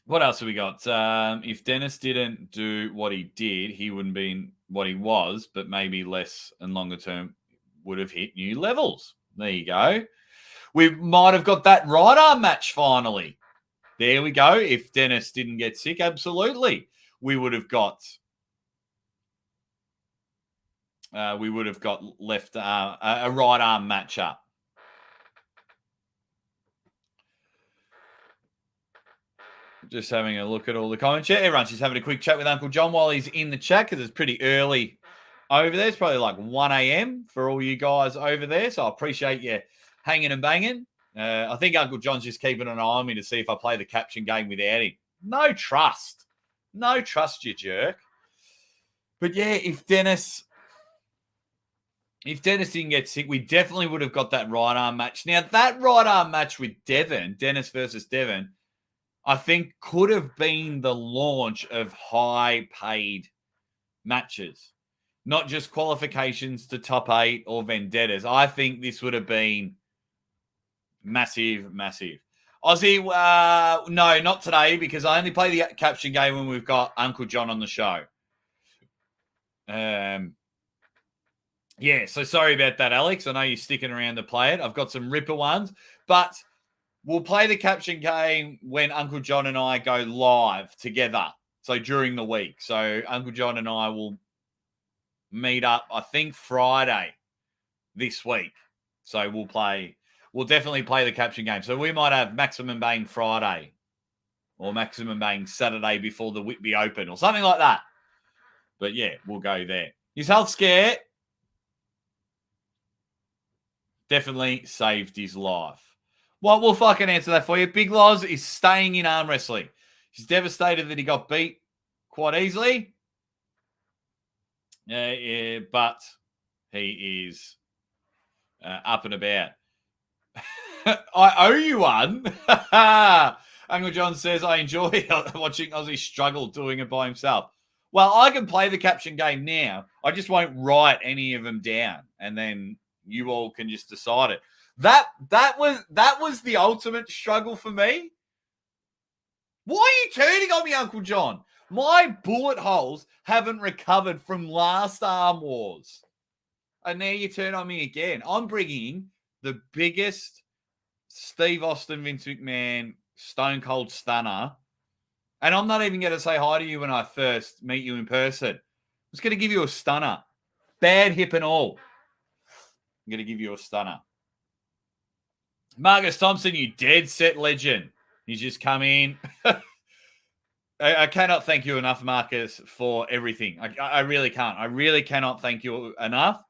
what else have we got? If Dennis didn't do what he did, he wouldn't be what he was, but maybe less and longer term would have hit new levels. There you go. We might have got that right arm match finally. There we go. If Dennis didn't get sick, absolutely. We would have got left a right arm matchup. Just having a look at all the comments. Yeah, everyone's just having a quick chat with Uncle John while he's in the chat because it's pretty early over there. It's probably like 1 a.m. for all you guys over there. So I appreciate you hanging and banging. I think Uncle John's just keeping an eye on me to see if I play the caption game without him. No trust. No trust, you jerk. But yeah, if Dennis didn't get sick, we definitely would have got that right arm match. Now, that right arm match with Devon, Dennis versus Devon, I think could have been the launch of high-paid matches. not just qualifications to top 8 or vendettas. I think this would have been massive, massive. Aussie, no, not today, because I only play the caption game when we've got Uncle John on the show. Yeah, so sorry about that, Alex. I know you're sticking around to play it. I've got some ripper ones, but we'll play the caption game when Uncle John and I go live together. So during the week. So Uncle John and I will meet up, I think, Friday this week. So we'll definitely play the caption game. So we might have Maximum Bang Friday or Maximum Bang Saturday before the Whitby Open or something like that. But yeah, we'll go there. His health scare definitely saved his life. Well, we'll fucking answer that for you. Big Loz is staying in arm wrestling. He's devastated that he got beat quite easily. Yeah, but he is up and about. I owe you one. Uncle John says, I enjoy watching Ozzy struggle doing it by himself. Well, I can play the caption game now. I just won't write any of them down, and then you all can just decide it. That was the ultimate struggle for me. Why are you turning on me, Uncle John? My bullet holes haven't recovered from last Arm Wars. And now you turn on me again. I'm bringing the biggest Steve Austin, Vince McMahon, Stone Cold Stunner. And I'm not even going to say hi to you when I first meet you in person. I'm just going to give you a stunner. Bad hip and all. I'm going to give you a stunner. Marcus Thompson, you dead set legend. He's just come in. I cannot thank you enough, Marcus, for everything. I really can't. I really cannot thank you enough.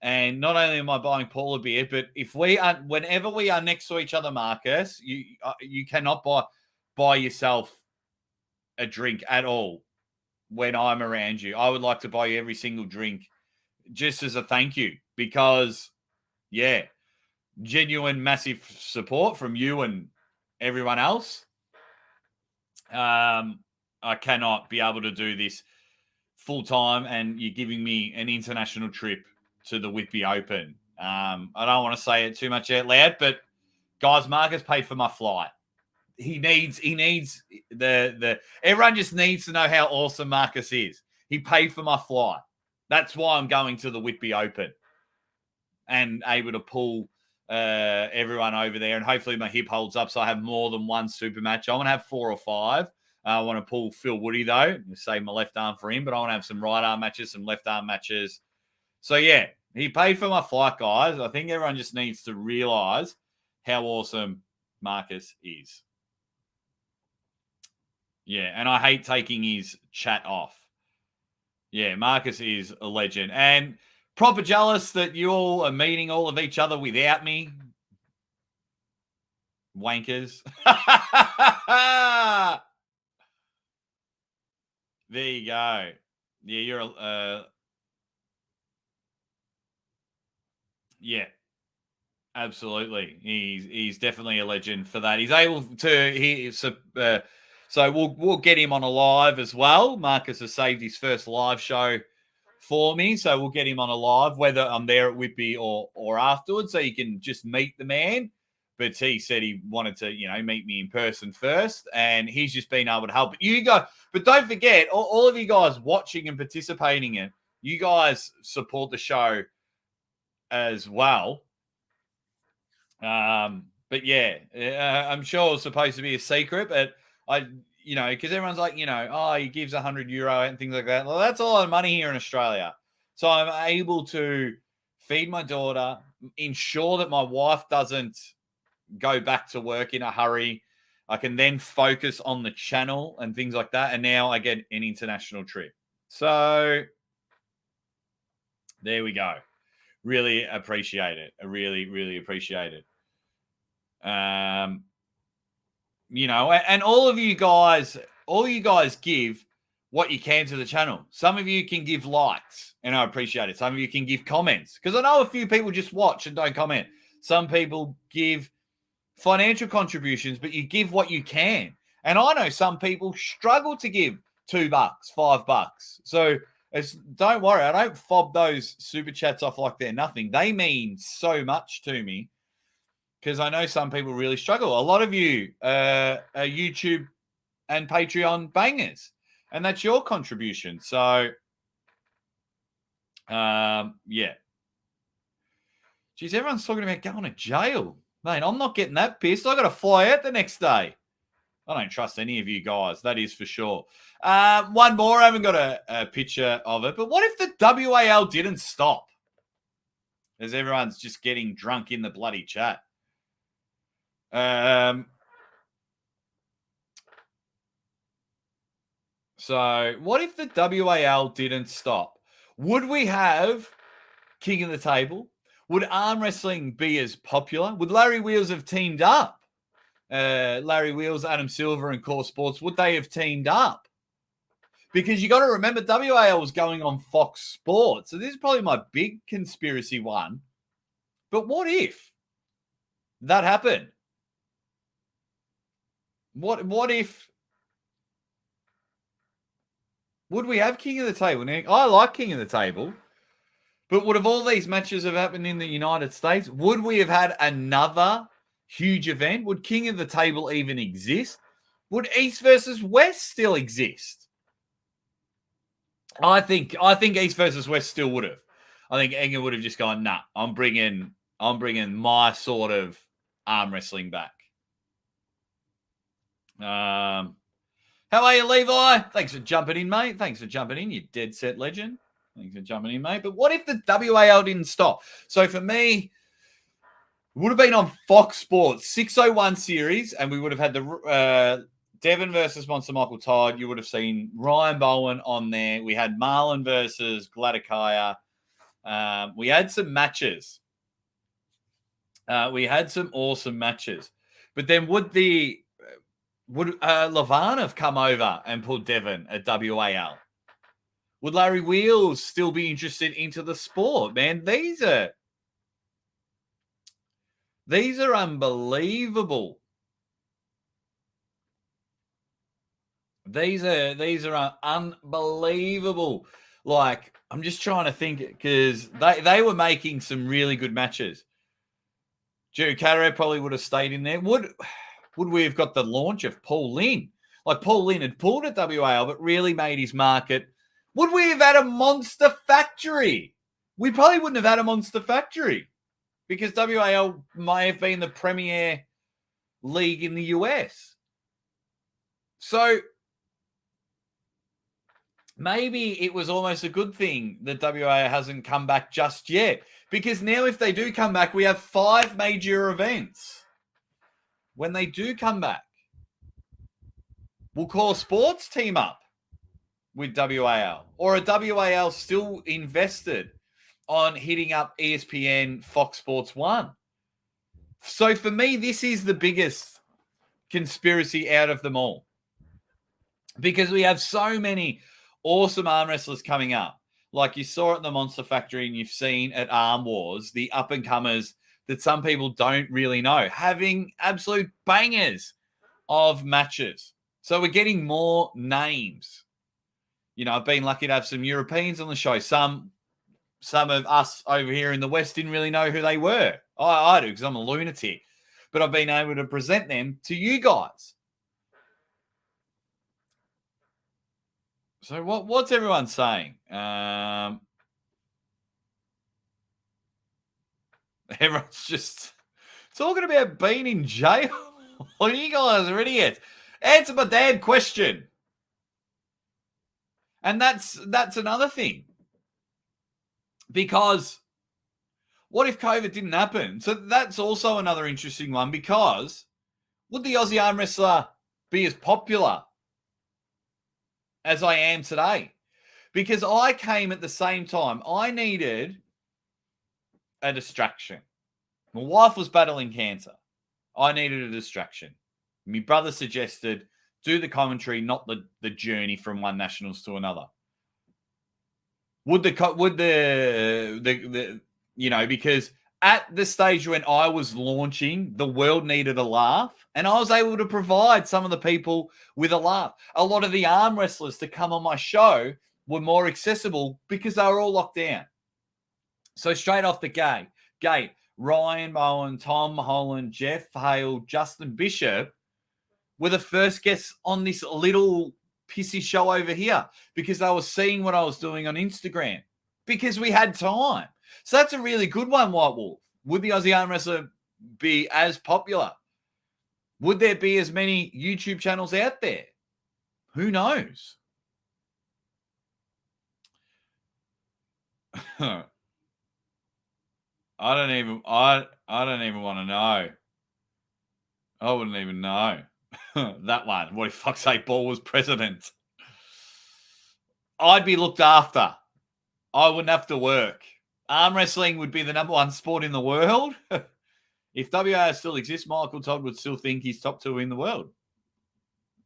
And not only am I buying Paul a beer, but whenever we are next to each other, Marcus, you cannot buy yourself a drink at all when I'm around you. I would like to buy you every single drink just as a thank you because, yeah, genuine massive support from you and everyone else. I cannot be able to do this full time, and you're giving me an international trip to the Whitby Open. I don't want to say it too much out loud, but guys, Marcus paid for my flight. He needs the everyone just needs to know how awesome Marcus is. He paid for my flight. That's why I'm going to the Whitby Open and able to pull everyone over there. And hopefully my hip holds up so I have more than one super match. I want to have 4 or 5. I want to pull Phil Woody, though, save my left arm for him. But I want to have some right arm matches, some left arm matches. So, yeah, he paid for my flight, guys. I think everyone just needs to realize how awesome Marcus is. Yeah, and I hate taking his chat off. Yeah, Marcus is a legend. And proper jealous that you all are meeting all of each other without me. Wankers. There you go. Yeah, you're yeah, absolutely. He's definitely a legend for that. He's able to so we'll get him on a live as well. Marcus has saved his first live show for me, so we'll get him on a live, whether I'm there at Whitby or afterwards, so you can just meet the man. But he said he wanted to, meet me in person first, and he's just been able to help. But don't forget, all of you guys watching and participating in, you guys support the show as well. But yeah, I'm sure it's supposed to be a secret, but because everyone's like, he gives €100 and things like that. Well, that's a lot of money here in Australia. So I'm able to feed my daughter, ensure that my wife doesn't go back to work in a hurry. I can then focus on the channel and things like that. And now I get an international trip. So there we go. Really appreciate it. I really, really appreciate it. And all you guys give what you can to the channel. Some of you can give likes, and I appreciate it. Some of you can give comments, because I know a few people just watch and don't comment. Some people give financial contributions, but you give what you can. And I know some people struggle to give $2, $5. So Don't worry, I don't fob those super chats off like they're nothing. They mean so much to me because I know some people really struggle. A lot of you are YouTube and Patreon bangers, and that's your contribution. So, yeah. Geez, everyone's talking about going to jail. Mate, I'm not getting that pissed. I got to fly out the next day. I don't trust any of you guys. That is for sure. One more. I haven't got a picture of it. But what if the WAL didn't stop? As everyone's just getting drunk in the bloody chat. So what if the WAL didn't stop? Would we have King of the Table? Would arm wrestling be as popular? Would Larry Wheels have teamed up? Larry Wheels, Adam Silver, and Core Sports, would they have teamed up? Because you got to remember, WAL was going on Fox Sports. So this is probably my big conspiracy one. But what if that happened? What if? Would we have King of the Table? Now, I like King of the Table. But would have all these matches have happened in the United States? Would we have had another huge event? Would King of the Table even exist? Would East versus West still exist? I think East versus West still would have. I think Enger would have just gone, nah, I'm bringing my sort of arm wrestling back. How are you, Levi? Thanks for jumping in, mate. Thanks for jumping in, you dead set legend. Thanks for jumping in, mate. But what if the WAL didn't stop? So for me, it would have been on Fox Sports, 601 series, and we would have had the Devon versus Monster Michael Todd. You would have seen Ryan Bowen on there. We had Marlon versus Gladakaya. We had some matches. We had some awesome matches. But then would Levan have come over and pulled Devon at WAL? Would Larry Wheels still be interested into the sport? Man, these are unbelievable. These are unbelievable. Like, I'm just trying to think because they were making some really good matches. Jerry Carrera probably would have stayed in there. Would we have got the launch of Paul Lynn? Like, Paul Lynn had pulled at WAL, but really made his market. Would we have had a Monster Factory? We probably wouldn't have had a Monster Factory because WAL may have been the premier league in the US. So maybe it was almost a good thing that WAL hasn't come back just yet, because now if they do come back, we have 5 major events. When they do come back, will Core Sports team up with WAL, or are WAL still invested on hitting up ESPN, Fox Sports 1? So for me, this is the biggest conspiracy out of them all, because we have so many awesome arm wrestlers coming up. Like you saw at the Monster Factory and you've seen at Arm Wars, the up-and-comers that some people don't really know, having absolute bangers of matches. So we're getting more names. You know, I've been lucky to have some Europeans on the show. Some of us over here in the West didn't really know who they were. I do, because I'm a lunatic. But I've been able to present them to you guys. So what's everyone saying? Everyone's just talking about being in jail. Well, you guys are idiots. Answer my damn question. And that's another thing. Because what if COVID didn't happen? So that's also another interesting one, because would the Aussie arm wrestler be as popular as I am today? Because I came at the same time. I needed a distraction. My wife was battling cancer. I needed a distraction. My brother suggested do the commentary, not the journey from one nationals to another. Would the you know, because at the stage when I was launching, the world needed a laugh, and I was able to provide some of the people with a laugh. A lot of the arm wrestlers to come on my show were more accessible because they were all locked down. So straight off the gate, Ryan Bowen, Tom Holland, Jeff Hale, Justin Bishop were the first guests on this little pissy show over here because they were seeing what I was doing on Instagram because we had time. So that's a really good one, White Wolf. Would the Aussie Arm Wrestler be as popular? Would there be as many YouTube channels out there? Who knows? I don't even want to know. I wouldn't even know. That one. What if fuck's sake Ball was president? I'd be looked after. I wouldn't have to work. Arm wrestling would be the number one sport in the world. If WAL still exists, Michael Todd would still think he's top 2 in the world.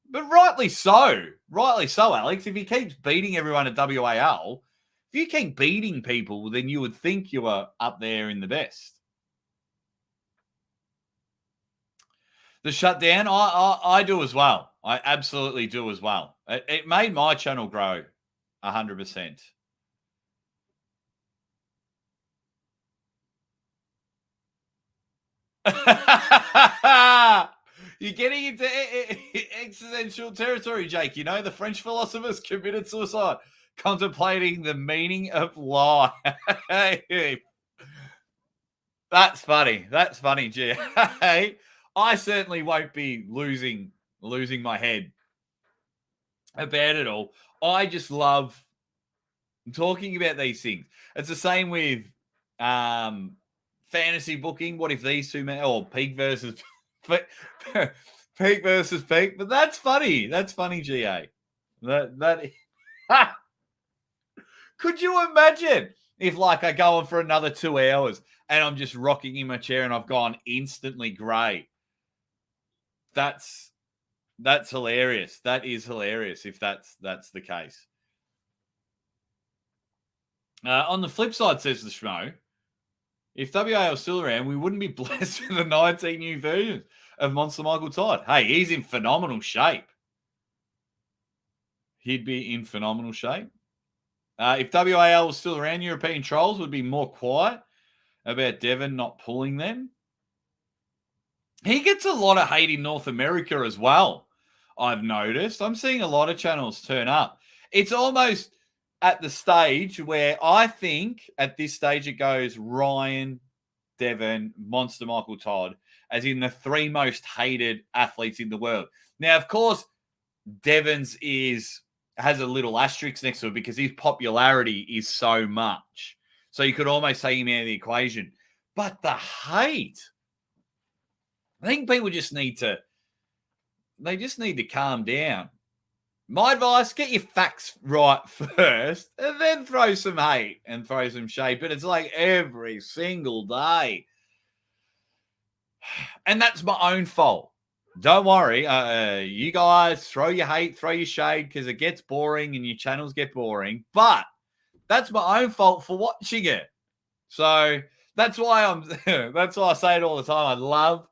But rightly so. Rightly so, Alex. If he keeps beating everyone at WAL, if you keep beating people, then you would think you are up there in the best. The shutdown, I do as well. I absolutely do as well. It made my channel grow 100%. You're getting into existential territory, Jake. You know, the French philosophers committed suicide, contemplating the meaning of life. That's funny. That's funny, G. I certainly won't be losing my head about it all. I just love talking about these things. It's the same with fantasy booking. What if these two men, or peak versus peak versus peak? But that's funny. That's funny, GA. That could you imagine if like I go on for another 2 hours and I'm just rocking in my chair and I've gone instantly grey? That's hilarious. That is hilarious if that's the case. On the flip side, says the Schmo, if WAL was still around, we wouldn't be blessed with the 19 new versions of Monster Michael Todd. Hey, he's in phenomenal shape. He'd be in phenomenal shape. If WAL was still around, European trolls would be more quiet about Devon not pulling them. He gets a lot of hate in North America as well, I've noticed. I'm seeing a lot of channels turn up. It's almost at the stage where I think at this stage it goes Ryan, Devon, Monster Michael Todd, as in the 3 most hated athletes in the world. Now, of course, Devon's has a little asterisk next to it because his popularity is so much. So you could almost take him out of the equation. But the hate, I think people just need to calm down. My advice, get your facts right first and then throw some hate and throw some shade. But it's like every single day. And that's my own fault. Don't worry. You guys throw your hate, throw your shade because it gets boring and your channels get boring. But that's my own fault for watching it. So that's why that's why I say it all the time.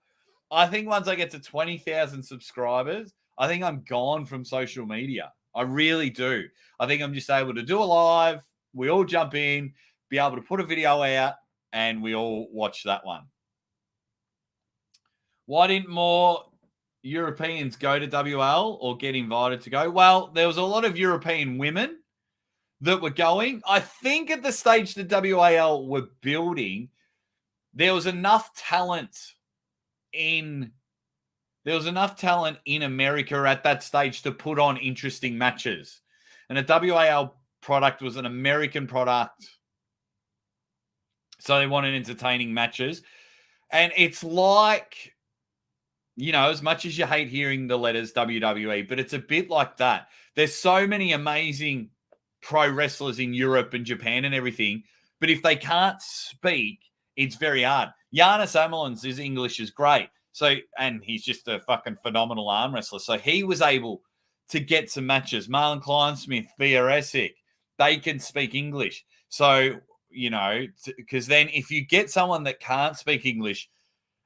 I think once I get to 20,000 subscribers, I think I'm gone from social media. I really do. I think I'm just able to do a live. We all jump in, be able to put a video out, and we all watch that one. Why didn't more Europeans go to WL or get invited to go? Well, there was a lot of European women that were going. I think at the stage the WAL were building, there was enough talent in America at that stage to put on interesting matches. And the WAL product was an American product. So they wanted entertaining matches. And it's like, you know, as much as you hate hearing the letters WWE, but it's a bit like that. There's so many amazing pro wrestlers in Europe and Japan and everything, but if they can't speak, it's very hard. Giannis Amelins, his English is great. So, and he's just a fucking phenomenal arm wrestler. So he was able to get some matches. Marlon Kleinsmith, Thea Essick, they can speak English. So, you know, because then if you get someone that can't speak English,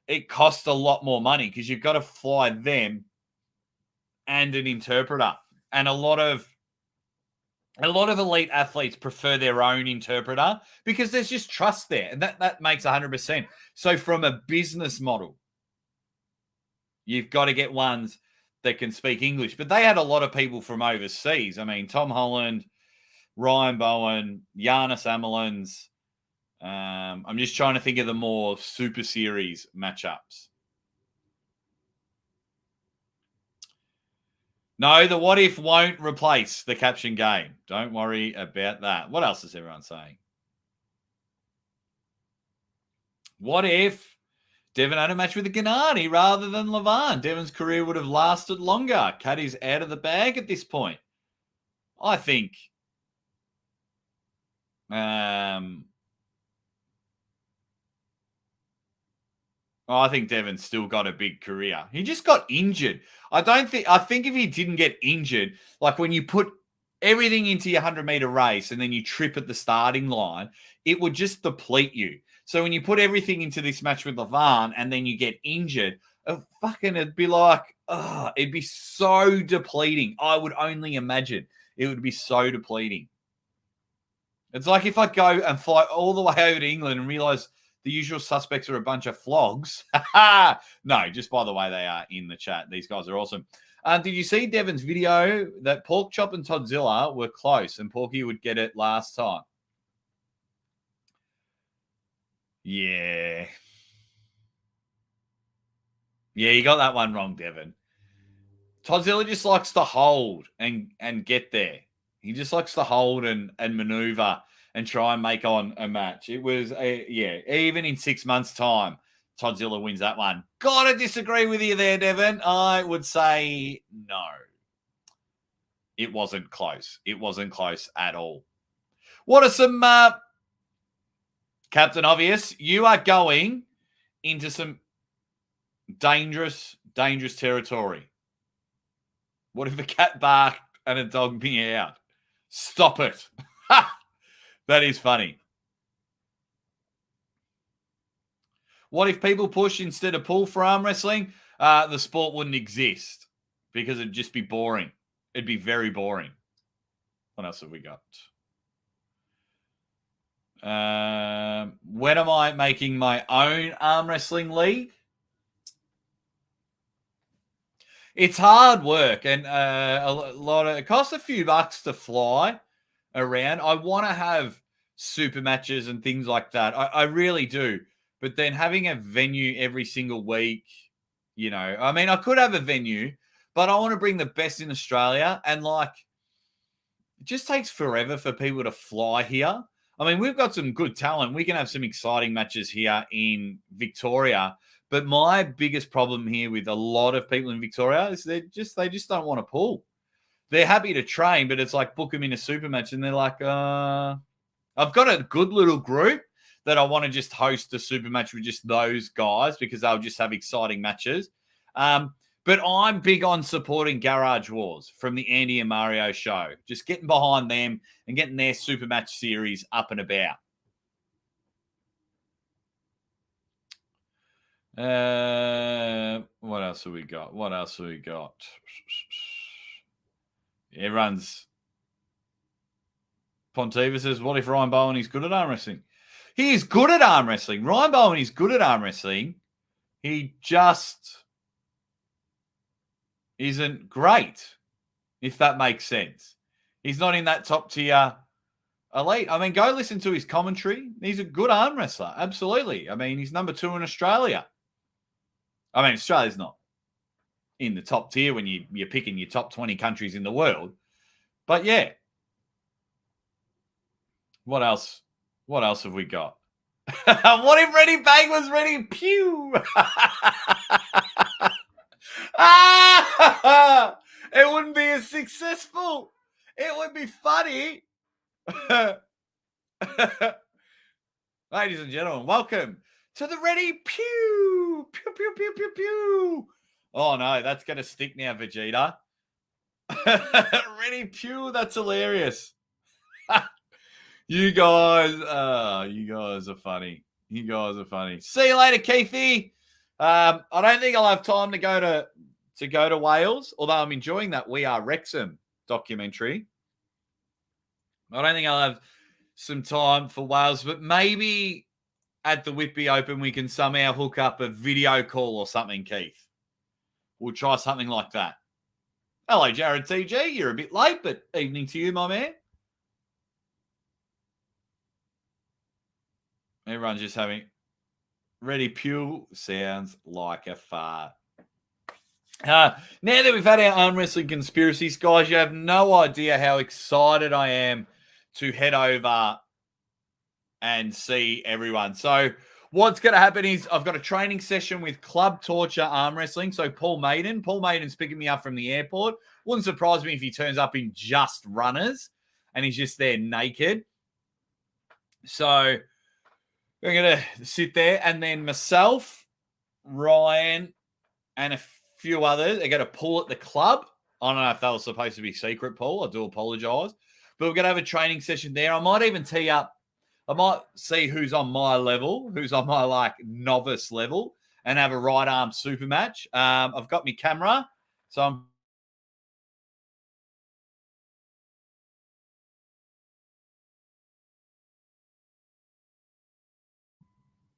it costs a lot more money because you've got to fly them and an interpreter. And a lot of A lot of elite athletes prefer their own interpreter because there's just trust there. And that makes 100%. So from a business model, you've got to get ones that can speak English. But they had a lot of people from overseas. I mean, Tom Holland, Ryan Bowen, Giannis Amelins. I'm just trying to think of the more Super Series matchups. No, the what if won't replace the caption game. Don't worry about that. What else is everyone saying? What if Devon had a match with the Gennady rather than Levan? Devon's career would have lasted longer. Caddy's out of the bag at this point. I think I think Devon's still got a big career. He just got injured. I think if he didn't get injured, like when you put everything into your 100-meter race and then you trip at the starting line, it would just deplete you. So when you put everything into this match with Levan and then you get injured, it'd be like, it'd be so depleting. I would only imagine it would be so depleting. It's like if I go and fly all the way over to England and realize the usual suspects are a bunch of flogs. No, just by the way they are in the chat. These guys are awesome. Did you see Devon's video that Pork Chop and Toddzilla were close and Porky would get it last time? Yeah. Yeah, you got that one wrong, Devon. Toddzilla just likes to hold and get there. He just likes to hold and maneuver and try and make on a match. It was, even in 6 months' time, Toddzilla wins that one. Gotta disagree with you there, Devon. I would say no. It wasn't close. It wasn't close at all. What are some... Captain Obvious, you are going into some dangerous territory. What if a cat barked and a dog meowed? Stop it. That is funny. What if people push instead of pull for arm wrestling? The sport wouldn't exist because it'd just be boring. It'd be very boring. What else have we got? When am I making my own arm wrestling league? It's hard work and it costs a few bucks to fly around. I want to have super matches and things like that. I really do. But then having a venue every single week, I mean, I could have a venue, but I want to bring the best in Australia. And it just takes forever for people to fly here. I mean, we've got some good talent. We can have some exciting matches here in Victoria. But my biggest problem here with a lot of people in Victoria is they just don't want to pull. They're happy to train, but it's like book them in a super match. And they're like, I've got a good little group that I want to just host a super match with just those guys because they'll just have exciting matches. But I'm big on supporting Garage Wars from the Andy and Mario show. Just getting behind them and getting their super match series up and about. What else have we got? Everyone's... Pontiva says, what if Ryan Bowen is good at arm wrestling? He is good at arm wrestling. Ryan Bowen is good at arm wrestling. He just isn't great, if that makes sense. He's not in that top tier elite. I mean, go listen to his commentary. He's a good arm wrestler. Absolutely. I mean, he's number 2 in Australia. I mean, Australia's not in the top tier when you're picking your top 20 countries in the world. But yeah. What else? What else have we got? What if Ready Bang was ready? Pew! It wouldn't be as successful. It would be funny. Ladies and gentlemen, welcome to the Ready Pew! Pew, pew, pew, pew, pew. Oh, no, that's going to stick now, Vegeta. Ready Pew, that's hilarious. You guys are funny. You guys are funny. See you later, Keithy. I don't think I'll have time to go to Wales, although I'm enjoying that We Are Wrexham documentary. I don't think I'll have some time for Wales, but maybe at the Whitby Open we can somehow hook up a video call or something, Keith. We'll try something like that. Hello, Jared TG. You're a bit late, but evening to you, my man. Everyone's just having Ready Pew sounds like a fart. Now that we've had our arm wrestling conspiracies, guys, you have no idea how excited I am to head over and see everyone. So what's going to happen is I've got a training session with Club Torture Arm Wrestling. So Paul Maiden's picking me up from the airport. Wouldn't surprise me if he turns up in just runners and he's just there naked. So we're going to sit there, and then myself, Ryan, and a few others are going to pull at the club. I don't know if that was supposed to be secret, Paul. I do apologize. But we're going to have a training session there. I might even tee up. I might see who's on my level, who's on my like novice level, and have a right arm super match. I've got my camera, so I'm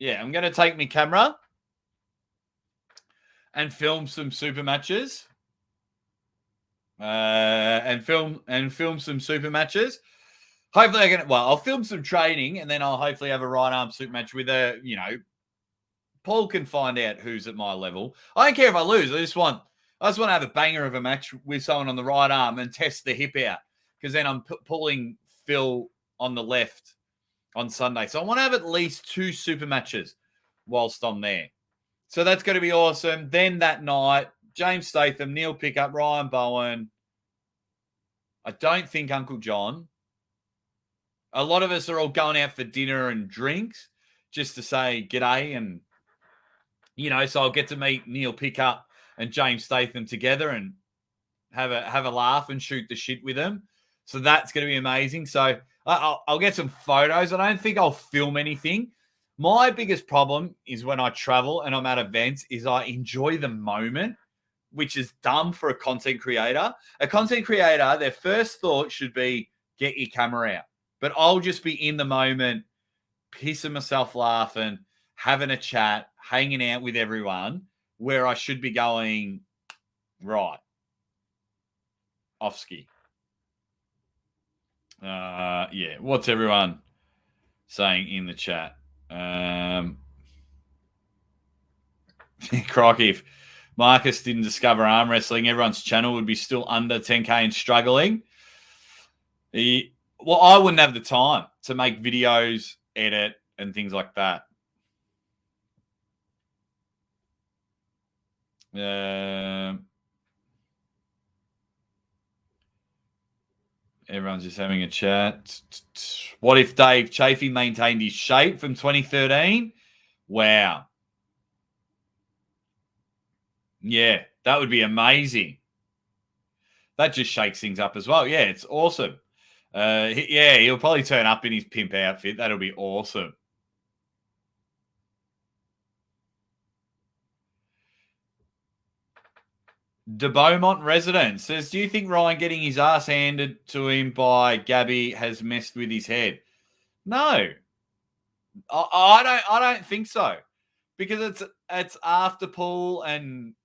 I'm going to take my camera and film some super matches. And film some super matches. Hopefully I'll film some training, and then I'll hopefully have a right arm super match with Paul can find out who's at my level. I don't care if I lose. I just want to have a banger of a match with someone on the right arm and test the hip out, because then I'm pulling Phil on the left on Sunday. So I want to have at least 2 super matches whilst I'm there. So that's going to be awesome. Then that night, James Statham, Neil Pickup, Ryan Bowen. I don't think Uncle John. A lot of us are all going out for dinner and drinks just to say g'day, and so I'll get to meet Neil Pickup and James Statham together and have a laugh and shoot the shit with them. So that's going to be amazing. So I'll get some photos. I don't think I'll film anything. My biggest problem is when I travel and I'm at events is I enjoy the moment, which is dumb for a content creator. A content creator, their first thought should be get your camera out. But I'll just be in the moment, pissing myself laughing, having a chat, hanging out with everyone, where I should be going, right, off ski. What's everyone saying in the chat? Crocky, if Marcus didn't discover arm wrestling, everyone's channel would be still under 10K and struggling. Well, I wouldn't have the time to make videos, edit, and things like that. Everyone's just having a chat. What if Dave Chafee maintained his shape from 2013? Wow. Yeah, that would be amazing. That just shakes things up as well. Yeah, it's awesome. He'll probably turn up in his pimp outfit. That'll be awesome. De Beaumont resident says, do you think Ryan getting his ass handed to him by Gabby has messed with his head? No. I don't think so. Because it's after Paul, and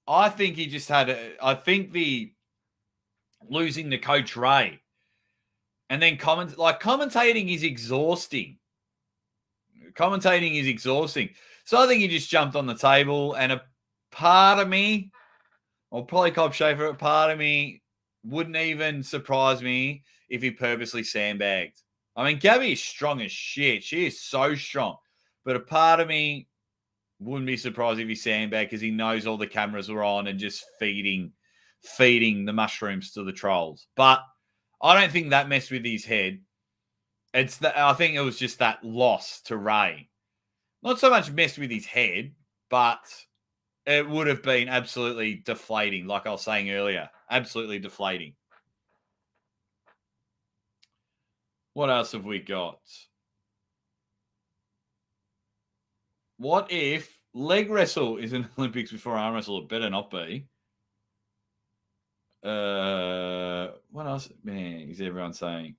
I think he just had I think the losing to Coach Ray and then commentating is exhausting. Commentating is exhausting. So I think he just jumped on the table, and a part of me, or probably Cobb Schaefer, a part of me wouldn't even surprise me if he purposely sandbagged. I mean, Gabby is strong as shit. She is so strong. But a part of me wouldn't be surprised if he sandbagged, because he knows all the cameras were on and just feeding the mushrooms to the trolls. But I don't think that messed with his head. I think it was just that loss to Ray. Not so much messed with his head, but it would have been absolutely deflating, like I was saying earlier. Absolutely deflating. What else have we got? What if leg wrestle is an Olympics before arm wrestle? It better not be. What else? Man, is everyone saying?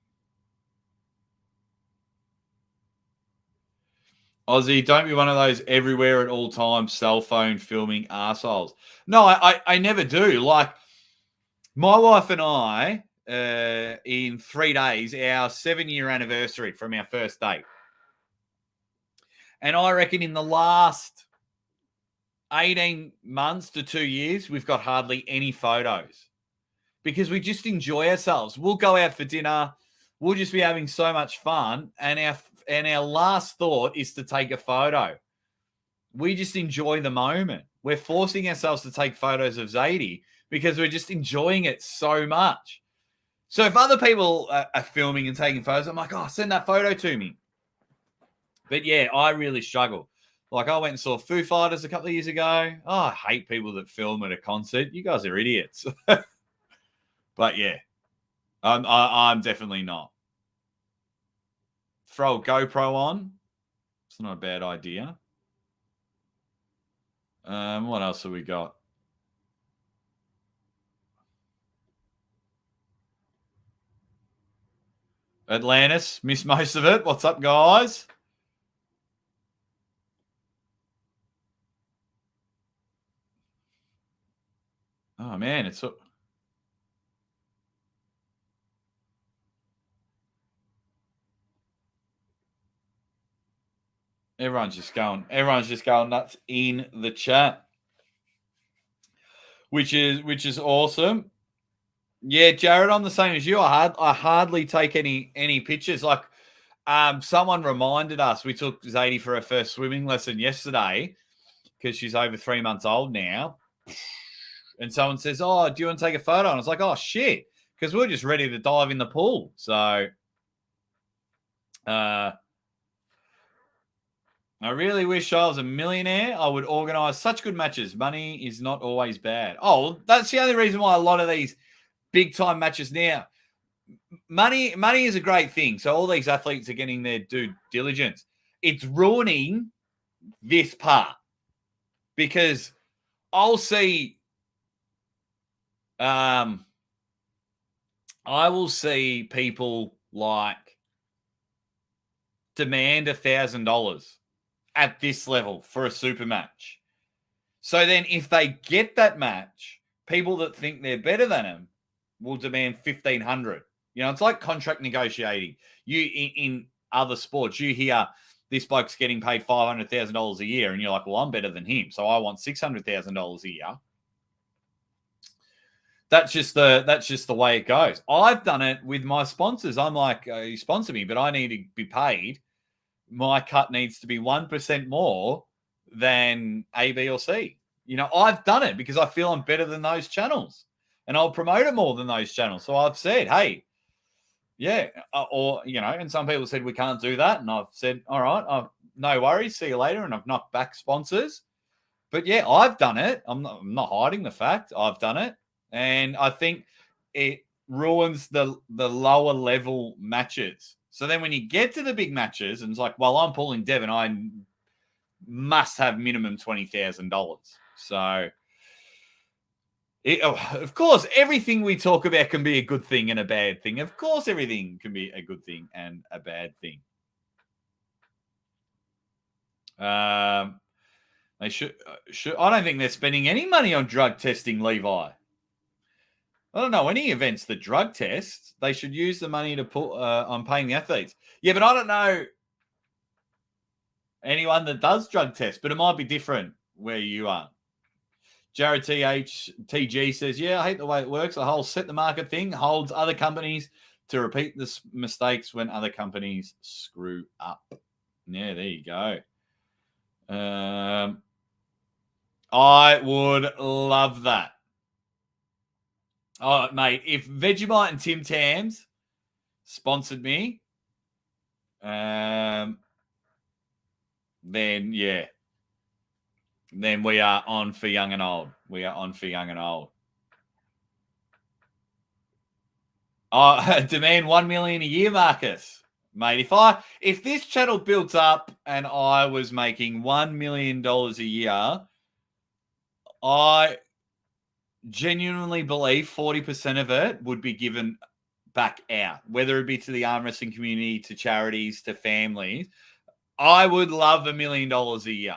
Aussie, don't be one of those everywhere at all times cell phone filming arseholes. No, I never do. Like, my wife and I, in 3 days, our 7-year anniversary from our first date. And I reckon in the last 18 months to 2 years, we've got hardly any photos because we just enjoy ourselves. We'll go out for dinner. We'll just be having so much fun. And our last thought is to take a photo. We just enjoy the moment. We're forcing ourselves to take photos of Zadie because we're just enjoying it so much. So if other people are filming and taking photos, I'm like, oh, send that photo to me. But yeah, I really struggle. Like, I went and saw Foo Fighters a couple of years ago. Oh, I hate people that film at a concert. You guys are idiots. But yeah, I'm definitely not. Throw a GoPro on. It's not a bad idea. What else have we got? Atlantis, missed most of it. What's up, guys? Oh man, it's everyone's just going nuts in the chat, which is awesome. Yeah, Jared, I'm the same as you. I hardly take any pictures. Like, someone reminded us we took Zadie for her first swimming lesson yesterday because she's over 3 months old now. And someone says, "Oh, do you want to take a photo?" And I was like, "Oh shit," because we're just ready to dive in the pool. So, I really wish I was a millionaire. I would organise such good matches. Money is not always bad. Oh, that's the only reason why a lot of these big time matches now. Money is a great thing. So all these athletes are getting their due diligence. It's ruining this part because I'll see. I will see people like demand $1,000 at this level for a super match. So then if they get that match, people that think they're better than them will demand 1,500. You know, it's like contract negotiating. You in other sports, you hear this bloke's getting paid $500,000 a year, and you're like, well, I'm better than him, so I want $600,000 a year. That's just the way it goes. I've done it with my sponsors. I'm like, you sponsor me, but I need to be paid. My cut needs to be 1% more than A, B, or C. You know, I've done it because I feel I'm better than those channels, and I'll promote it more than those channels. So I've said, hey, yeah, or, you know, and some people said we can't do that. And I've said, all right, no worries, see you later. And I've knocked back sponsors. But yeah, I've done it. I'm not hiding the fact I've done it. And I think it ruins the lower level matches. So then when you get to the big matches, and it's like, well, I'm pulling Devon, I must have minimum $20,000. So, of course, everything we talk about can be a good thing and a bad thing. Of course, everything can be a good thing and a bad thing. They should. I don't think they're spending any money on drug testing, Levi. I don't know any events that drug test. They should use the money to put on paying the athletes. Yeah, but I don't know anyone that does drug test, but it might be different where you are. Jared TG says, yeah, I hate the way it works. The whole set the market thing holds other companies to repeat the mistakes when other companies screw up. Yeah, there you go. I would love that. Oh, mate, if Vegemite and Tim Tams sponsored me, then yeah. Then we are on for young and old. We are on for young and old. Demand 1 million a year, Marcus. Mate, if this channel built up and I was making $1 million a year, genuinely believe 40% of it would be given back out, whether it be to the arm wrestling community, to charities, to families. I would love $1 million a year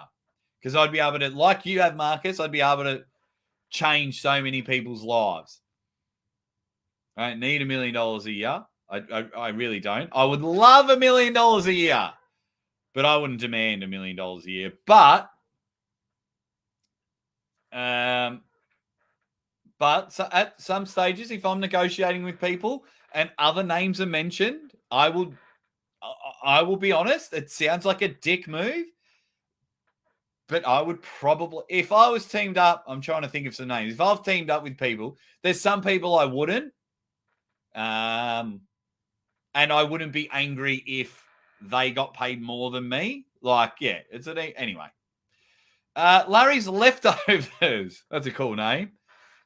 because I'd be able to, like you have, Marcus, I'd be able to change so many people's lives. I don't need $1 million a year. I really don't. I would love $1 million a year, but I wouldn't demand $1 million a year. But so at some stages, if I'm negotiating with people and other names are mentioned, I will be honest. It sounds like a dick move, but I would probably, if I was teamed up, I'm trying to think of some names. If I've teamed up with people, there's some people I wouldn't. And I wouldn't be angry if they got paid more than me. Like, yeah, anyway. Larry's Leftovers. That's a cool name.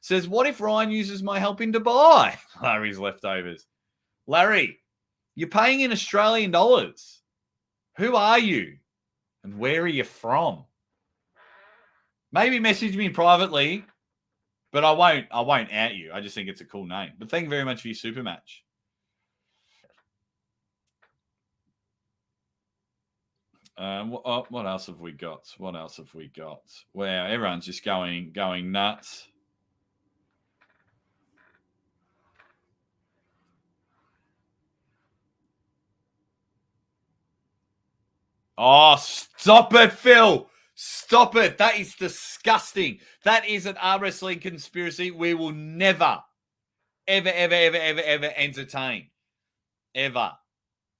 Says, what if Ryan uses my help in Dubai? Larry's Leftovers. Larry, you're paying in Australian dollars. Who are you? And where are you from? Maybe message me privately, but I won't out you. I just think it's a cool name. But thank you very much for your super match. What else have we got? Wow, everyone's just going nuts. Oh, stop it, Phil. Stop it. That is disgusting. That is an arm wrestling conspiracy we will never, ever entertain. Ever.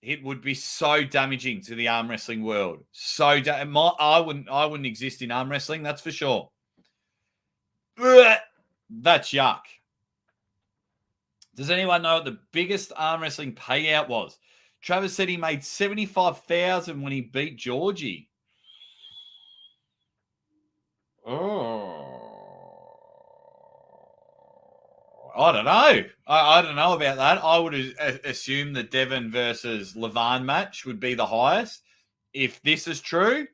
It would be so damaging to the arm wrestling world. I wouldn't exist in arm wrestling, that's for sure. That's yuck. Does anyone know what the biggest arm wrestling payout was? Travis said he made $75,000 when he beat Georgie. Oh, I don't know. I don't know about that. I would assume the Devon versus Levan match would be the highest. If this is true,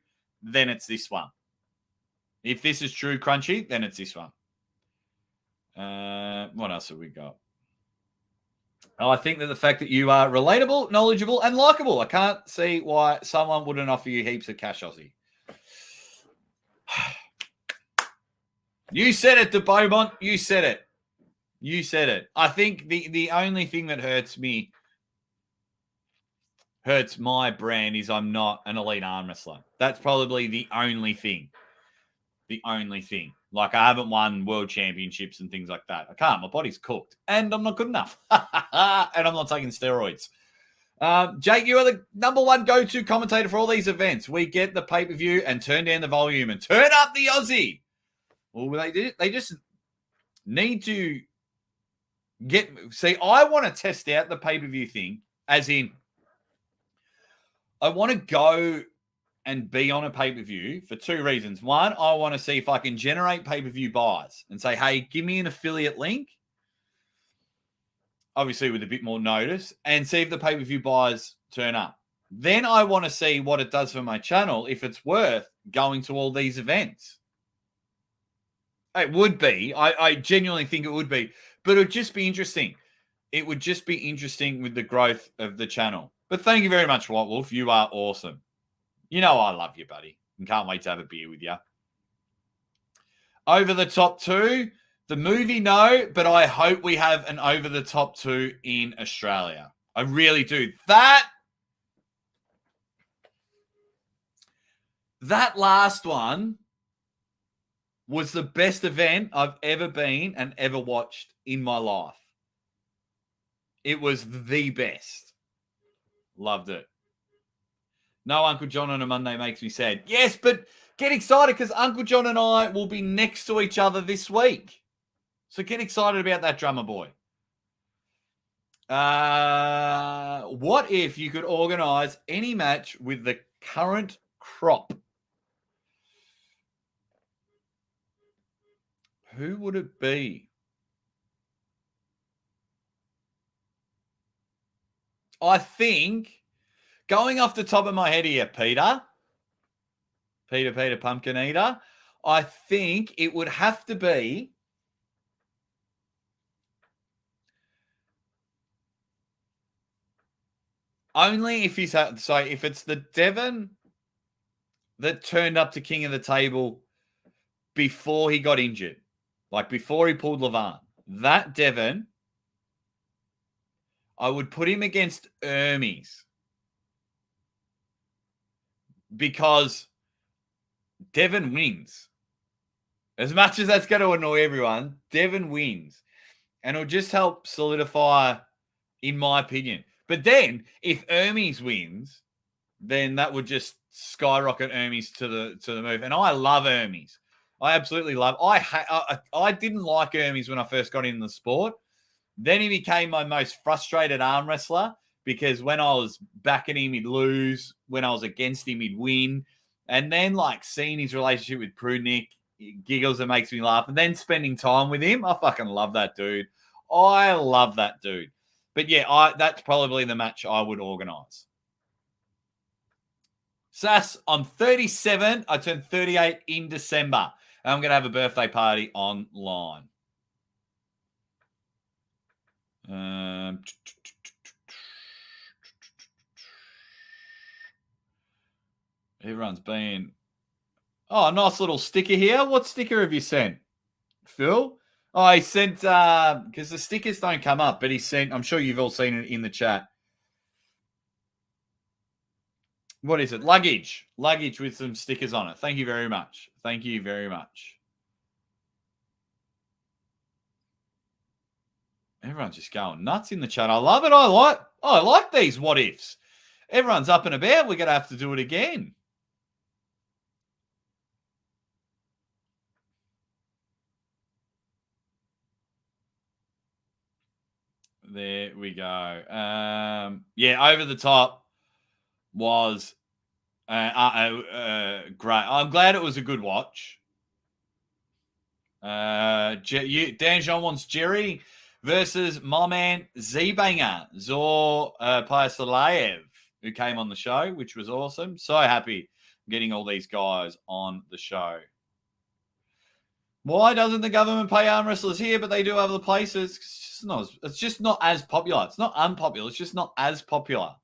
then it's this one. If this is true, Crunchy, then it's this one. What else have we got? I think that the fact that you are relatable, knowledgeable, and likable, I can't see why someone wouldn't offer you heaps of cash, Aussie. You said it, De Beaumont. You said it. I think the only thing that hurts my brand is I'm not an elite arm wrestler. That's probably the only thing. Like, I haven't won world championships and things like that. I can't. My body's cooked. And I'm not good enough. And I'm not taking steroids. Jake, you are the number one go-to commentator for all these events. We get the pay-per-view and turn down the volume and turn up the Aussie. Well, they just need to see, I want to test out the pay-per-view thing, as in, I want to go and be on a pay-per-view for two reasons. One, I want to see if I can generate pay-per-view buys and say, hey, give me an affiliate link, obviously with a bit more notice, and see if the pay-per-view buys turn up. Then I want to see what it does for my channel, if it's worth going to all these events. It would be. I genuinely think it would be. But it would just be interesting. It would just be interesting with the growth of the channel. But thank you very much, White Wolf. You are awesome. You know I love you, buddy. And can't wait to have a beer with you. Over the top two. The movie, no. But I hope we have an over the top two in Australia. I really do. That last one was the best event I've ever been and ever watched in my life. It was the best. Loved it. No Uncle John on a Monday makes me sad. Yes, but get excited because Uncle John and I will be next to each other this week. So get excited about that, drummer boy. What if you could organize any match with the current crop? Who would it be? I think, going off the top of my head here, Peter Pumpkin Eater, I think it would have to be Only if he's so if it's the Devon that turned up to King of the Table before he got injured, like before he pulled Levant, that Devon, I would put him against Hermes because Devon wins. As much as that's going to annoy everyone, Devon wins. And it'll just help solidify, in my opinion. But then, if Hermes wins, then that would just skyrocket Hermes to the move. And I love Hermes. I absolutely love. I didn't like Hermes when I first got into the sport. Then he became my most frustrated arm wrestler because when I was backing him, he'd lose. When I was against him, he'd win. And then, like, seeing his relationship with Prudnick, giggles and makes me laugh. And then spending time with him, I fucking love that dude. I love that dude. But yeah, that's probably the match I would organise. Sass, I'm 37. I turned 38 in December. And I'm going to have a birthday party online. Everyone's been... Oh, nice little sticker here. What sticker have you sent, Phil? Oh, he sent... Because the stickers don't come up, but he sent... I'm sure you've all seen it in the chat. What is it? Luggage. Luggage with some stickers on it. Thank you very much. Thank you very much. Everyone's just going nuts in the chat. I love it. I like these what ifs. Everyone's up and about. We're going to have to do it again. There we go. Yeah, Over the Top was great. I'm glad it was a good watch. Dan Jean wants Jerry versus my man Z-Banger, Zor Payasalayev, who came on the show, which was awesome. So happy getting all these guys on the show. Why doesn't the government pay arm wrestlers here, but they do other places? It's just not as popular. It's not unpopular. It's just not as popular.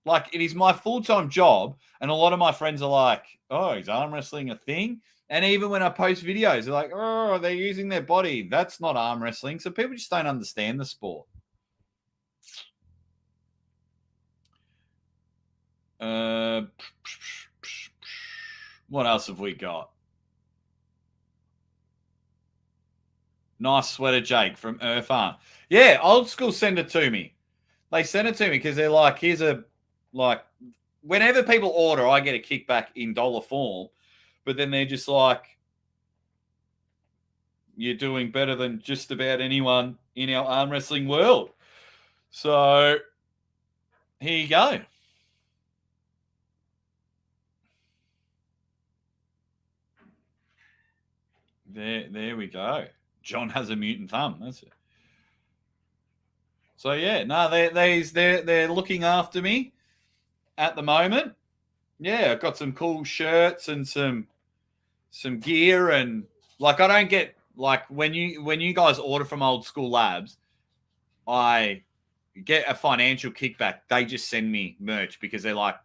Like, it is my full-time job, and a lot of my friends are like, oh, is arm wrestling a thing? And even when I post videos, they're like, oh, they're using their body. That's not arm wrestling. So people just don't understand the sport. What else have we got? Nice sweater, Jake, from Earth Arm. Yeah, old school send it to me. They send it to me because they're like, whenever people order, I get a kickback in dollar form. But then they're just like, you're doing better than just about anyone in our arm wrestling world. So here you go. There we go. John has a mutant thumb. That's it. So yeah, no, they're looking after me at the moment. Yeah, I've got some cool shirts and some gear, and like I don't get like when you guys order from Old School Labs, I get a financial kickback. They just send me merch because they're like,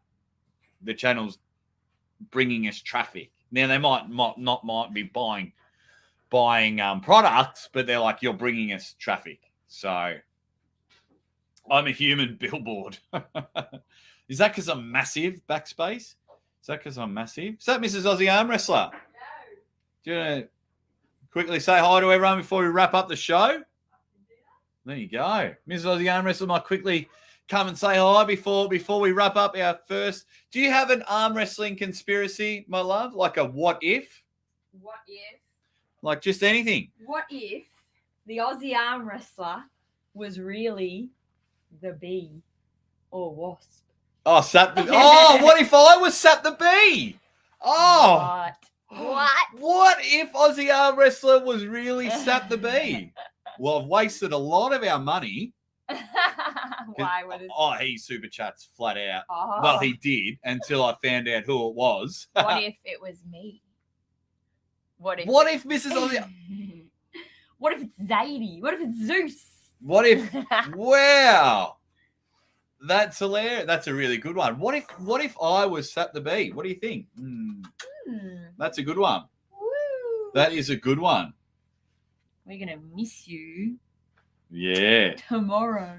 the channel's bringing us traffic. Now they might be buying products, but they're like, you're bringing us traffic. So I'm a human billboard. Is that because I'm massive? Backspace? Is that because I'm massive? Is that Mrs. Aussie Arm Wrestler? No. Do you want to quickly say hi to everyone before we wrap up the show? There you go. Mrs. Aussie Arm Wrestler might quickly come and say hi before we wrap up our first. Do you have an arm wrestling conspiracy, my love? Like a what if? What if? Like just anything. What if the Aussie arm wrestler was really the bee or wasp? Oh, Sap the... Oh, what if I was Sap the Bee? Oh. What? What if Aussie Arm Wrestler was really Sap the Bee? Well, I've wasted a lot of our money. Why? What is... Oh, he super chats flat out. Oh. Well, he did until I found out who it was. What if it was me? What if Mrs. Aussie... What if it's Zadie? What if it's Zeus? What if... Wow. That's hilarious. That's a really good one. What if I was Sap the Bee? What do you think? That's a good one. Woo. That is a good one. We're going to miss you Yeah. tomorrow.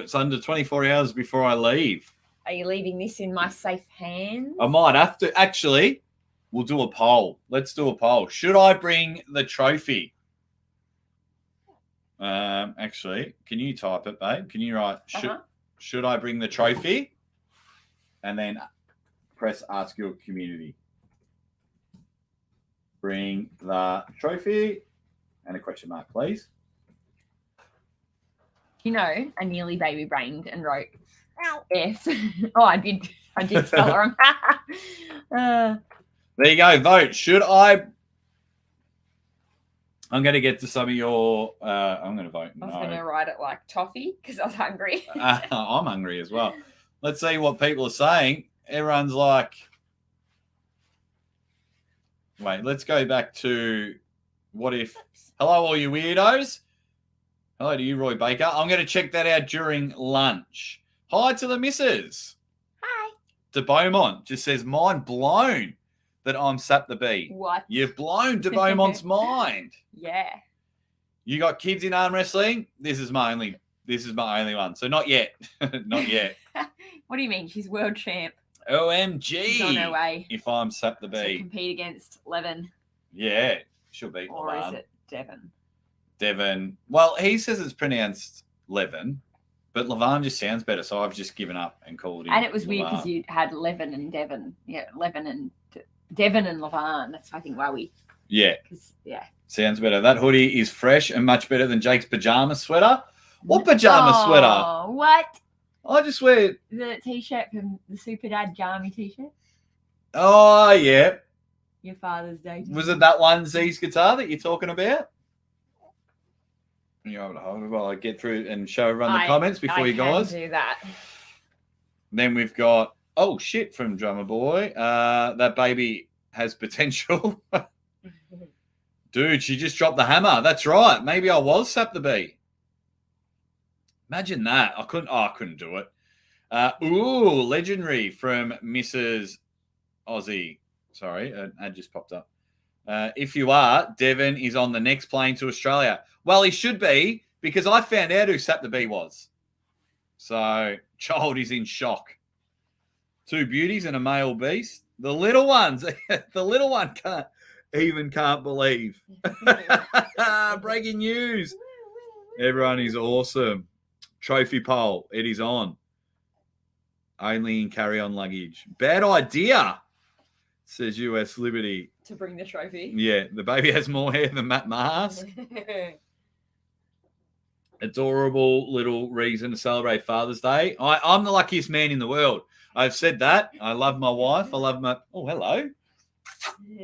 It's under 24 hours before I leave. Are you leaving this in my safe hands? I might have to. Actually, we'll do a poll. Let's do a poll. Should I bring the trophy? Actually, can you type it, babe? Can you write, should I bring the trophy? And then press ask your community. Bring the trophy and a question mark, please. You know, I nearly baby brained and wrote F. Oh, I did spell it wrong. There you go. Vote. Should I? I'm going to get to some of your. I'm going to vote. I was going to write it like toffee because I was hungry. I'm hungry as well. Let's see what people are saying. Everyone's like, wait, let's go back to what if. Hello, all you weirdos. Hello to you, Roy Baker. I'm going to check that out during lunch. Hi to the missus. Hi. De Beaumont just says, mind blown that I'm Sap the Bee. What? You've blown De Beaumont's mind. Yeah. You got kids in arm wrestling? This is my only one. So not yet. Not yet. What do you mean? She's world champ. OMG. She's on her way. If I'm Sap the To Bee. compete against Levin. Yeah. She'll beat Or Levan. is it Devon? Devon. Well, he says it's pronounced Levin, but Levan just sounds better, so I've just given up and called him. And it was weird Levan. because you had Levin and Devon. Yeah, Devon and Levan. That's I think why we. Yeah. Yeah. Sounds better. That hoodie is fresh and much better than Jake's pajama sweater. What pajama sweater? Oh, what? I just wear The t-shirt from the Super Dad Jarmy t-shirt. Oh yeah. Your Father's Day. Was it that one Z's guitar that you're talking about? You're able to hold it while I get through and show everyone the comments before you guys. I can do that. Then we've got shit from Drummer Boy. That baby has potential. Dude, she just dropped the hammer. That's right. Maybe I was Sap the Bee. Imagine that. I couldn't do it. Legendary from Mrs. Aussie. Sorry, an ad just popped up. If you are, Devon is on the next plane to Australia. Well, he should be, because I found out who Sap the Bee was. So, child is in shock. Two beauties and a male beast. The little ones, the little one can't believe. Breaking news. Everyone is awesome. Trophy poll. It is on. Only in carry-on luggage. Bad idea, says US Liberty. To bring the trophy. Yeah, the baby has more hair than Matt Mars. Adorable little reason to celebrate Father's Day. I'm the luckiest man in the world. I've said that. I love my wife. I love my... Oh, hello.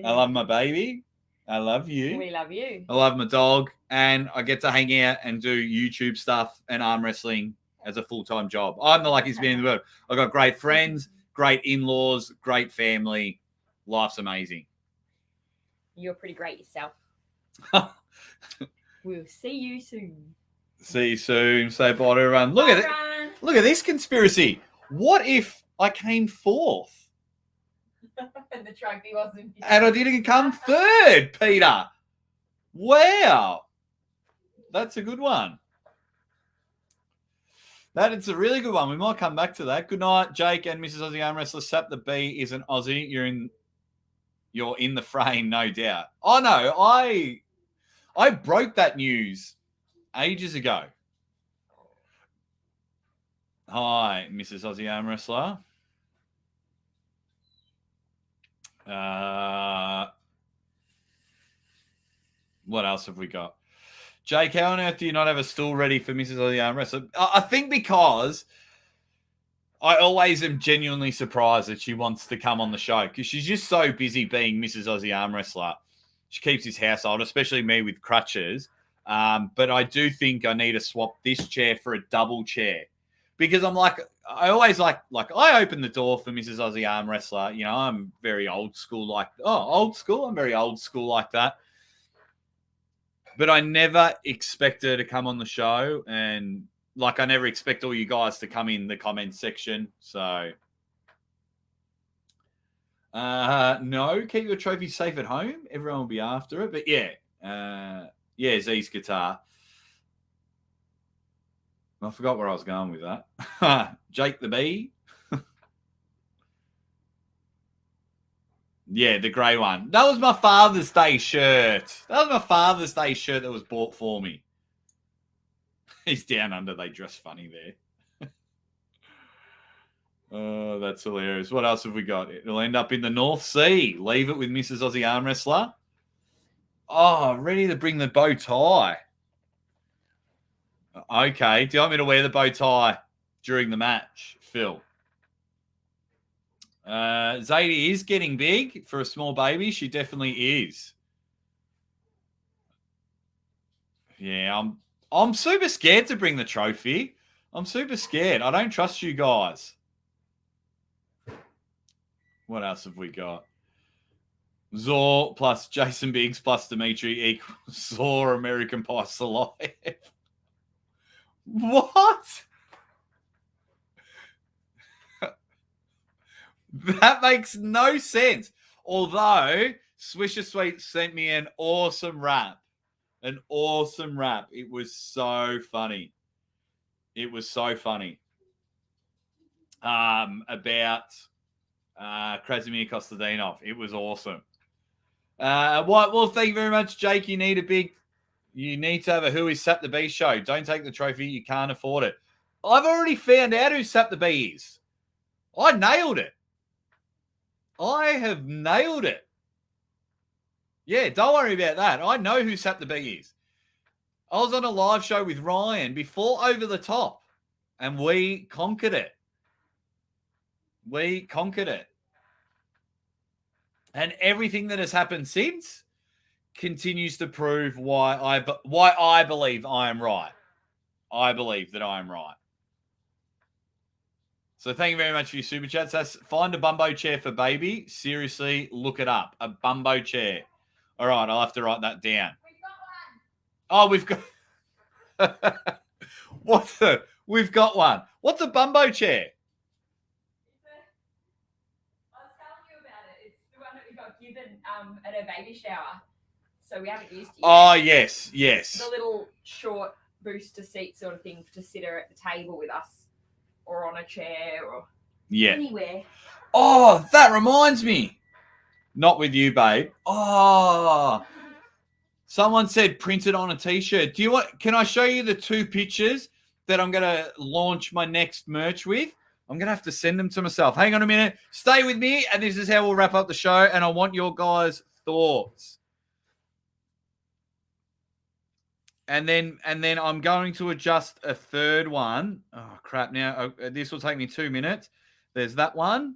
I love my baby. I love you. We love you. I love my dog. And I get to hang out and do YouTube stuff and arm wrestling as a full-time job. I'm the luckiest man in the world. I've got great friends, great in-laws, great family. Life's amazing. You're pretty great yourself. We'll see you soon. See you soon. Say bye to everyone. Look at it. Look at this conspiracy. What if I came fourth? And the trophy wasn't. And I didn't come third, Peter. Wow. That's a good one. That is a really good one. We might come back to that. Good night, Jake and Mrs. Aussie Arm Wrestler. Sap the Bee is an Aussie. You're in the frame, no doubt. Oh no, I broke that news ages ago. Hi, Mrs. Aussie Arm Wrestler. What else have we got? Jake, how on earth do you not have a stool ready for Mrs. Aussie Arm Wrestler? I think because I always am genuinely surprised that she wants to come on the show because she's just so busy being Mrs. Aussie Arm Wrestler. She keeps his household, especially me with crutches. But I do think I need to swap this chair for a double chair because I'm like, I always like I open the door for Mrs. Aussie Arm Wrestler. You know, I'm very old school old school. I'm very old school like that. But I never expect her to come on the show and like I never expect all you guys to come in the comment section. So, no, keep your trophy safe at home. Everyone will be after it. But yeah, Z's guitar. I forgot where I was going with that. Jake the Bee. Yeah, the grey one. That was my Father's Day shirt. That was bought for me. He's down under. They dress funny there. Oh, that's hilarious. What else have we got? It'll end up in the North Sea. Leave it with Mrs. Aussie Arm Wrestler. Oh, ready to bring the bow tie. Okay. Do you want me to wear the bow tie during the match, Phil? Zadie is getting big for a small baby. She definitely is. Yeah, I'm super scared to bring the trophy. I'm super scared. I don't trust you guys. What else have we got? Zor plus Jason Biggs plus Dimitri equals Zor American Pie alive. What? That makes no sense. Although Swisher Sweet sent me an awesome rap. It was so funny. About Krasimir Kostadinov. It was awesome. Well, thank you very much, Jake. You need to have a Who Is Sap the Bee show. Don't take the trophy. You can't afford it. I've already found out who Sap the Bee is. I nailed it. I have nailed it. Yeah, don't worry about that. I know who Sap the Bee is. I was on a live show with Ryan before Over the Top, and we conquered it. And everything that has happened since continues to prove why I believe I am right. I believe that I am right. So thank you very much for your super chats. That's find a bumbo chair for baby. Seriously, look it up. A bumbo chair. All right, I'll have to write that down. We've got one. We've got one. What's a bumbo chair? I was telling you about it. It's the one that we got given at a baby shower. So we haven't used it yet. Oh, yes. The little short booster seat sort of thing to sit her at the table with us or on a chair or anywhere. Oh, that reminds me. Not with you, babe. Oh, someone said print it on a T-shirt. Can I show you the 2 pictures that I'm going to launch my next merch with? I'm going to have to send them to myself. Hang on a minute. Stay with me, and this is how we'll wrap up the show, and I want your guys' thoughts. And then I'm going to adjust a third one. Oh, crap. Now, this will take me 2 minutes. There's that one.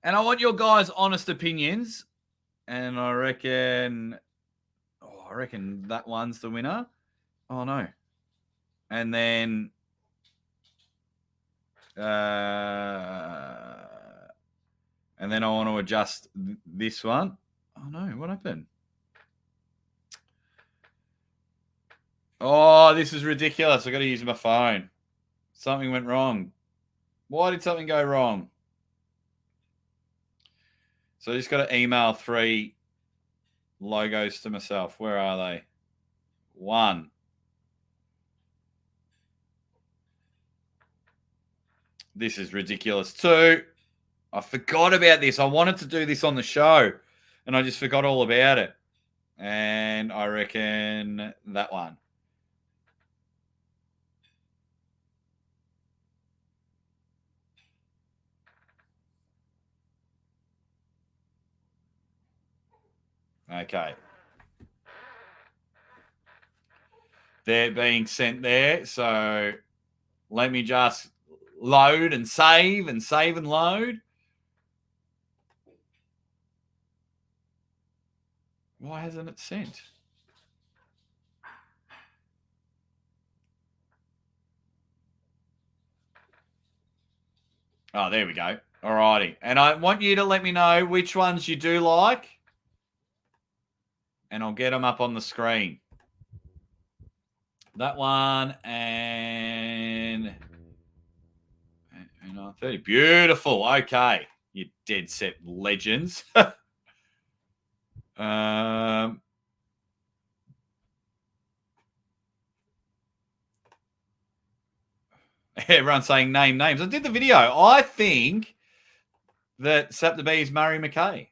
And I want your guys' honest opinions. And I reckon that one's the winner. Oh, no. And then I want to adjust this one. Oh, no. What happened? Oh, this is ridiculous. I got to use my phone. Something went wrong. Why did something go wrong? So I just got to email 3 logos to myself. Where are they? 1. This is ridiculous. 2. I forgot about this. I wanted to do this on the show, and I just forgot all about it. And I reckon that one. Okay. They're being sent there. So let me just load and save and save and load. Why hasn't it sent? Oh, there we go. All righty. And I want you to let me know which ones you do like. And I'll get them up on the screen. That one and 30. Beautiful. Okay. You dead set legends. Everyone's saying name names. I did the video. I think that Sap the B is Murray McKay.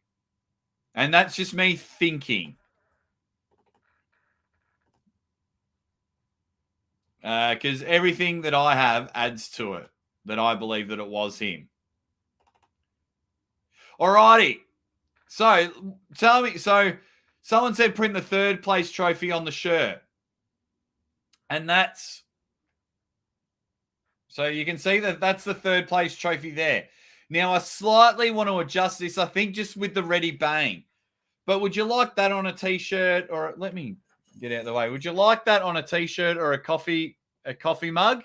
And that's just me thinking. Because everything that I have adds to it, that I believe that it was him. Alrighty. So, tell me. So, someone said print the third place trophy on the shirt. And that's... So, you can see that that's the third place trophy there. Now, I slightly want to adjust this, I think, just with the Ready Bang. But would you like that on a T-shirt? Or let me get out of the way. Would you like that on a T-shirt or a coffee mug?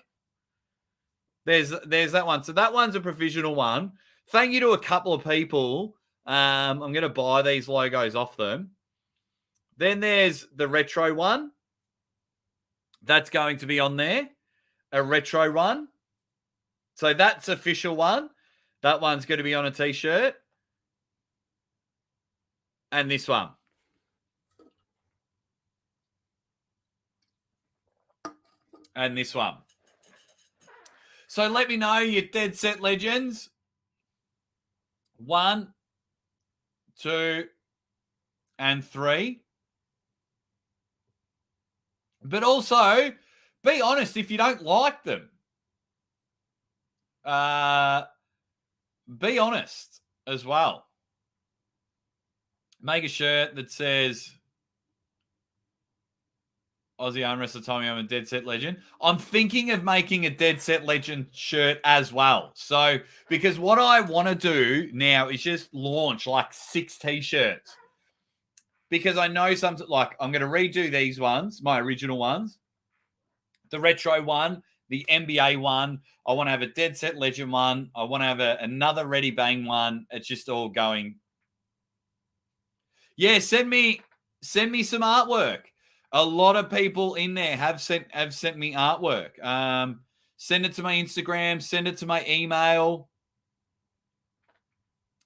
There's that one. So that one's a provisional one. Thank you to a couple of people. I'm going to buy these logos off them. Then there's the retro one. That's going to be on there. A retro one. So that's official one. That one's going to be on a T-shirt. And this one. And this one. So let me know, you dead set legends. 1, 2, and 3. But also, be honest if you don't like them. Be honest as well. Make a shirt that says Aussie Arm Wrestler Tommy, I'm a dead set legend. I'm thinking of making a dead set legend shirt as well. So, because what I want to do now is just launch like 6 T-shirts. Because I know some, like, I'm going to redo these ones, my original ones. The retro one, the NBA one. I want to have a dead set legend one. I want to have another Ready Bang one. It's just all going. Yeah, send me some artwork. A lot of people in there have sent me artwork. Send it to my Instagram. Send it to my email.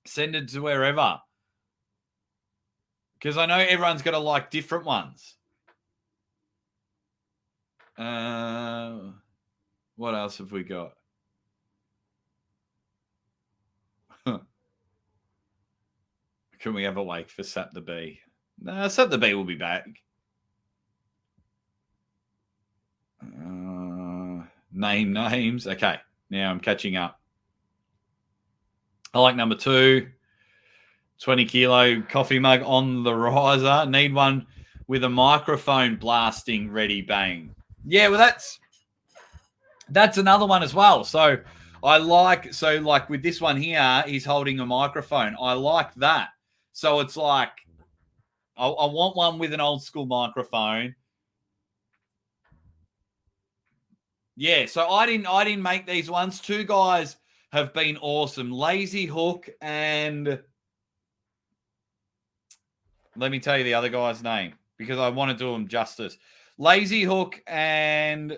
Send it to wherever. Because I know everyone's got to like different ones. What else have we got? Can we have a wake for Sap the Bee? No, Sap the Bee will be back. Name names. Okay, now I'm catching up. I like number 2. 20 kilo coffee mug on the riser. Need one with a microphone blasting Ready Bang. Yeah, well, that's another one as well. So I like, like with this one here, he's holding a microphone. I like that. So it's like, I want one with an old school microphone. Yeah, so I didn't make these ones. 2 guys have been awesome. Lazy Hook and let me tell you the other guy's name because I want to do him justice. Lazy Hook and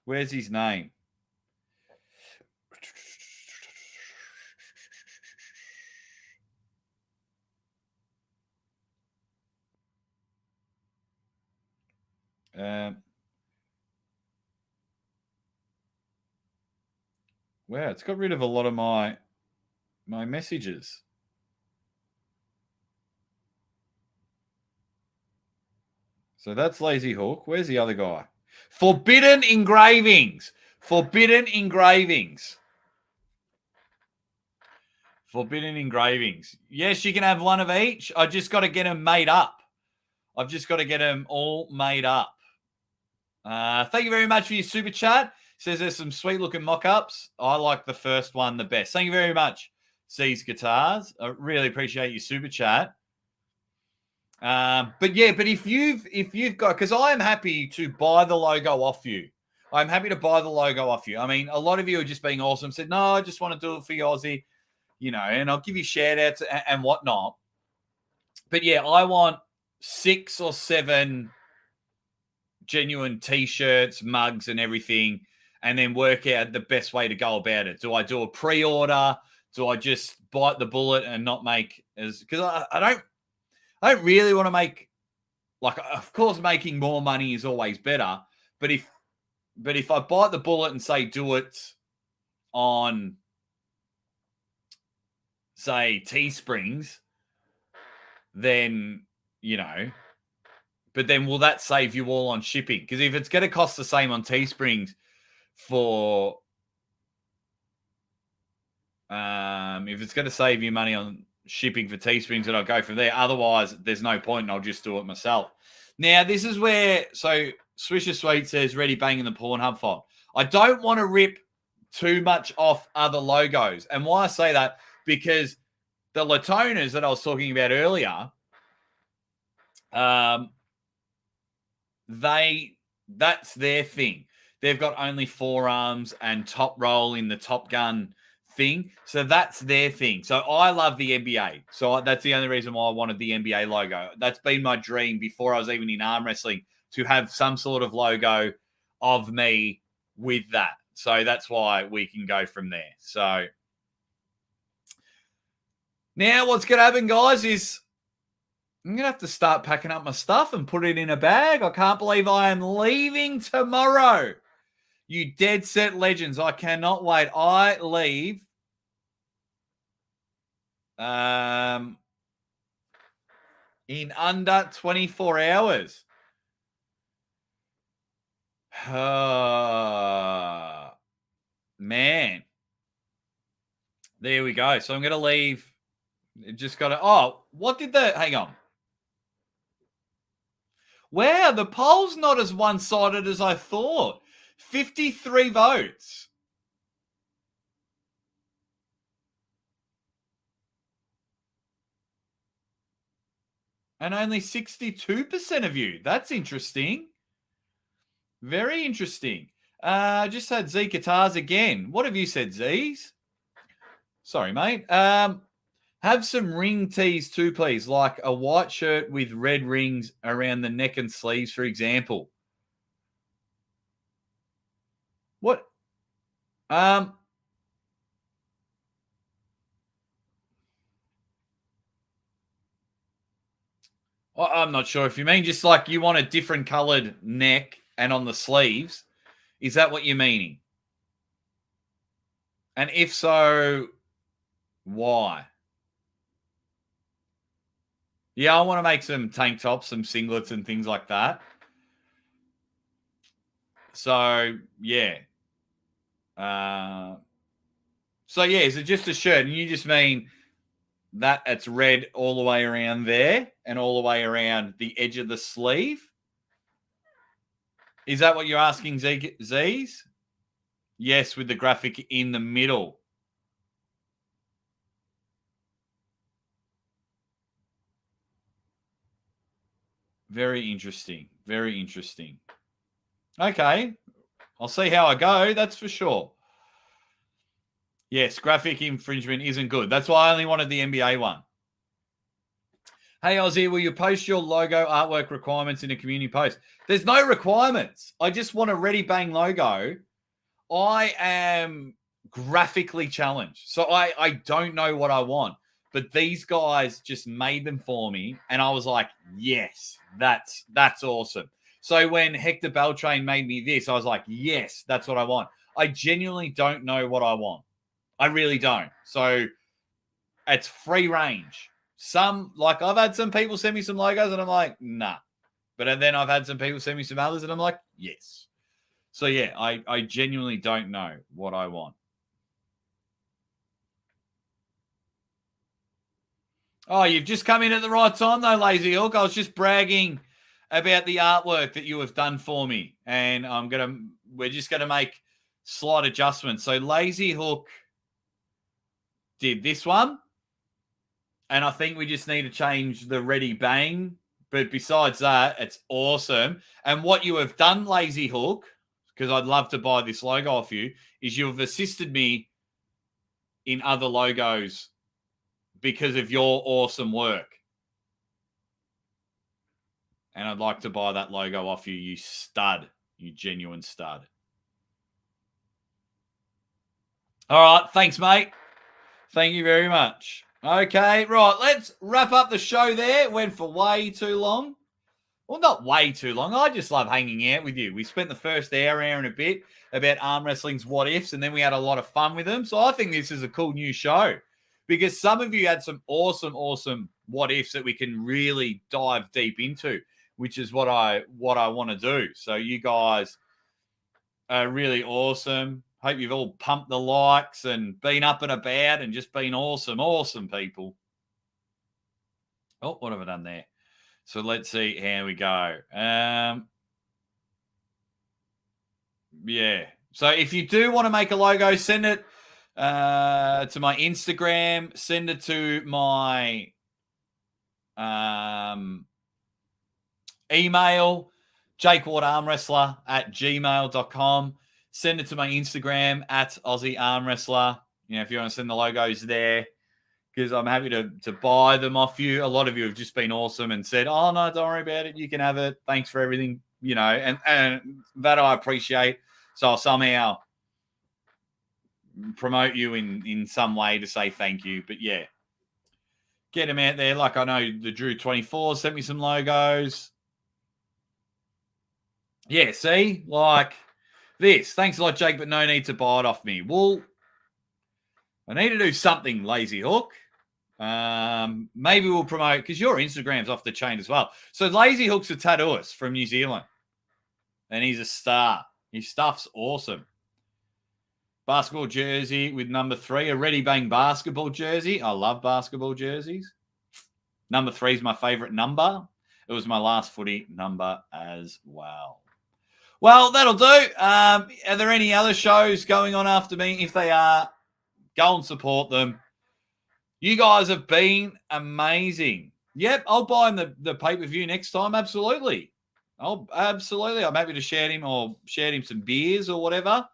where's his name? Wow, it's got rid of a lot of my messages. So that's Lazy Hook. Where's the other guy? Forbidden Engravings. Forbidden Engravings. Forbidden Engravings. Yes, you can have one of each. I just got to get them made up. I've just got to get them all made up. Thank you very much for your super chat. Says there's some sweet looking mock-ups. I like the first one the best. Thank you very much, C's Guitars. I really appreciate your super chat. But if you've got, because I am happy to buy the logo off you. I'm happy to buy the logo off you. I mean, a lot of you are just being awesome. Said, no, I just want to do it for you, Aussie, and I'll give you shout outs and whatnot. But yeah, I want 6 or 7 genuine T-shirts, mugs, and everything, and then work out the best way to go about it. Do I do a pre-order? Do I just bite the bullet and not make as? Because I don't really want to make, like, of course, making more money is always better. But if I bite the bullet and say do it on, say, Teesprings, then, but then will that save you all on shipping? Because if it's going to cost the same on Teesprings for, if it's going to save you money on shipping for Teesprings, then I'll go from there. Otherwise, there's no point, and I'll just do it myself. Now, this is where, so Swisher Sweet says, ready banging the Pornhub font. I don't want to rip too much off other logos. And why I say that, because the Latonas that I was talking about earlier, that's their thing. They've got only forearms and top roll in the Top Gun thing. So that's their thing. So I love the NBA. So that's the only reason why I wanted the NBA logo. That's been my dream before I was even in arm wrestling, to have some sort of logo of me with that. So that's why we can go from there. So now what's going to happen, guys, is I'm going to have to start packing up my stuff and put it in a bag. I can't believe I am leaving tomorrow. You dead set legends. I cannot wait. I leave in under 24 hours. Man. There we go. So I'm going to leave. Just got to... hang on. Wow, the poll's not as one-sided as I thought. 53 votes. And only 62% of you. That's interesting. Very interesting. Just had Z Guitars again. What have you said, Z's? Sorry, mate. Have some ring tees too, please, like a white shirt with red rings around the neck and sleeves, for example. What? I'm not sure if you mean just like you want a different colored neck and on the sleeves. Is that what you're meaning? And if so, why? Yeah, I want to make some tank tops, some singlets and things like that. So, yeah. Is it just a shirt? And you just mean that it's red all the way around there and all the way around the edge of the sleeve? Is that what you're asking, Z's? Yes, with the graphic in the middle. Very interesting. Very interesting. Okay. I'll see how I go. That's for sure. Yes, graphic infringement isn't good. That's why I only wanted the NBA one. Hey, Aussie, will you post your logo artwork requirements in a community post? There's no requirements. I just want a Ready Bang logo. I am graphically challenged. So I don't know what I want. But these guys just made them for me. And I was like, yes, that's awesome. So when Hector Beltrain made me this, I was like, yes, that's what I want. I genuinely don't know what I want. I really don't. So it's free range. I've had some people send me some logos and I'm like, nah. But then I've had some people send me some others and I'm like, yes. So yeah, I genuinely don't know what I want. Oh, you've just come in at the right time though, Lazy Hook. I was just bragging about the artwork that you have done for me. And we're just going to make slight adjustments. So Lazy Hook did this one. And I think we just need to change the Ready Bang. But besides that, it's awesome. And what you have done, Lazy Hook, because I'd love to buy this logo off you, is you've assisted me in other logos because of your awesome work. And I'd like to buy that logo off you, you stud. You genuine stud. All right. Thanks, mate. Thank you very much. Okay, right. Let's wrap up the show there. Went for way too long. Well, not way too long. I just love hanging out with you. We spent the first hour and a bit about arm wrestling's what ifs, and then we had a lot of fun with them. So I think this is a cool new show because some of you had some awesome what ifs that we can really dive deep into, which is what I want to do. So you guys are really awesome. Hope you've all pumped the likes and been up and about and just been awesome people. Oh, what have I done there? So let's see how we go. Yeah. So if you do want to make a logo, send it to my Instagram. Send it to my email, jakeward@gmail.com. Send it to my Instagram @AussieArmWrestler. If you want to send the logos there, because I'm happy to buy them off you. A lot of you have just been awesome and said, oh, no, don't worry about it. You can have it. Thanks for everything, and that I appreciate. So I'll somehow promote you in some way to say thank you. But, yeah, get them out there. Like I know the Drew24 sent me some logos. Yeah, see? Like this. Thanks a lot, Jake, but no need to buy it off me. Well, I need to do something, Lazy Hook. Maybe we'll promote, because your Instagram's off the chain as well. So Lazy Hook's a tattooist from New Zealand, and he's a star. His stuff's awesome. Basketball jersey with number 3, a Ready Bang basketball jersey. I love basketball jerseys. Number 3 is my favorite number. It was my last footy number as well. Well, that'll do. Are there any other shows going on after me? If they are, go and support them. You guys have been amazing. Yep, I'll buy him the pay-per-view next time. Absolutely. I'm happy to share him some beers or whatever.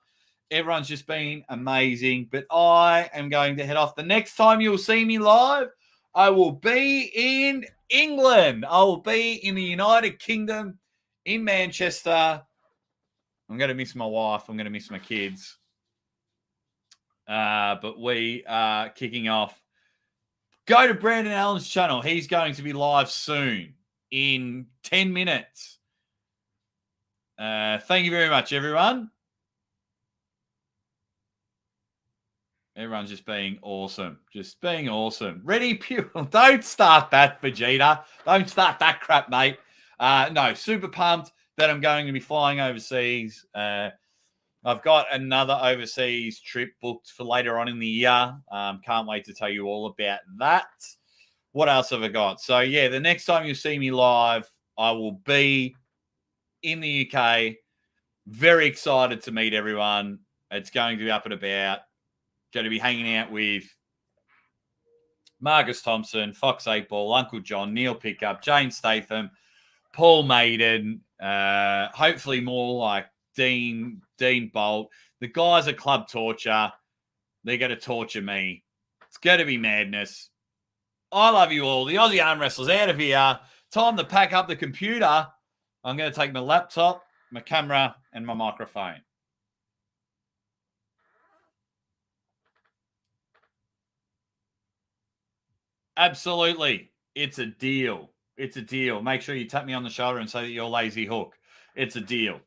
Everyone's just been amazing. But I am going to head off. The next time you'll see me live, I will be in England. I will be in the United Kingdom, in Manchester. I'm going to miss my wife. I'm going to miss my kids. But we are kicking off. Go to Brandon Allen's channel. He's going to be live soon in 10 minutes. Thank you very much, everyone. Everyone's just being awesome. Just being awesome. Ready, Pupil. Don't start that, Vegeta. Don't start that crap, mate. No, super pumped that I'm going to be flying overseas. I've got another overseas trip booked for later on in the year. Can't wait to tell you all about that. What else have I got? So, yeah, the next time you see me live, I will be in the UK. Very excited to meet everyone. It's going to be up and about. Going to be hanging out with Marcus Thompson, Fox 8-Ball, Uncle John, Neil Pickup, Jane Statham, Paul Maiden, hopefully more like Dean Bolt. The guys at Club Torture. They're going to torture me. It's going to be madness. I love you all. The Aussie Arm Wrestlers out of here. Time to pack up the computer. I'm going to take my laptop, my camera, and my microphone. Absolutely. It's a deal. It's a deal. Make sure you tap me on the shoulder and say that you're Lazy Hook. It's a deal.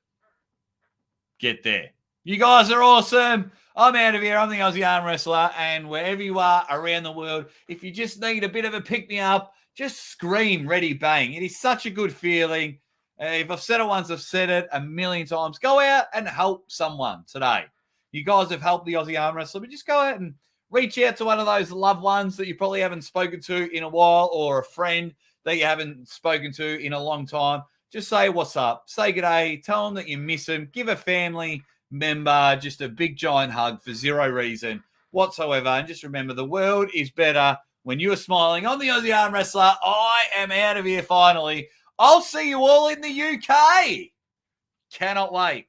Get there. You guys are awesome. I'm out of here. I'm the Aussie Arm Wrestler. And wherever you are around the world, if you just need a bit of a pick-me-up, just scream Ready Bang. It is such a good feeling. If I've said it once, I've said it a million times. Go out and help someone today. You guys have helped the Aussie Arm Wrestler, but just go out and reach out to one of those loved ones that you probably haven't spoken to in a while, or a friend that you haven't spoken to in a long time. Just say what's up. Say good day. Tell them that you miss them. Give a family member just a big giant hug for zero reason whatsoever. And just remember, the world is better when you are smiling. I'm the Aussie Arm Wrestler. I am out of here finally. I'll see you all in the UK. Cannot wait.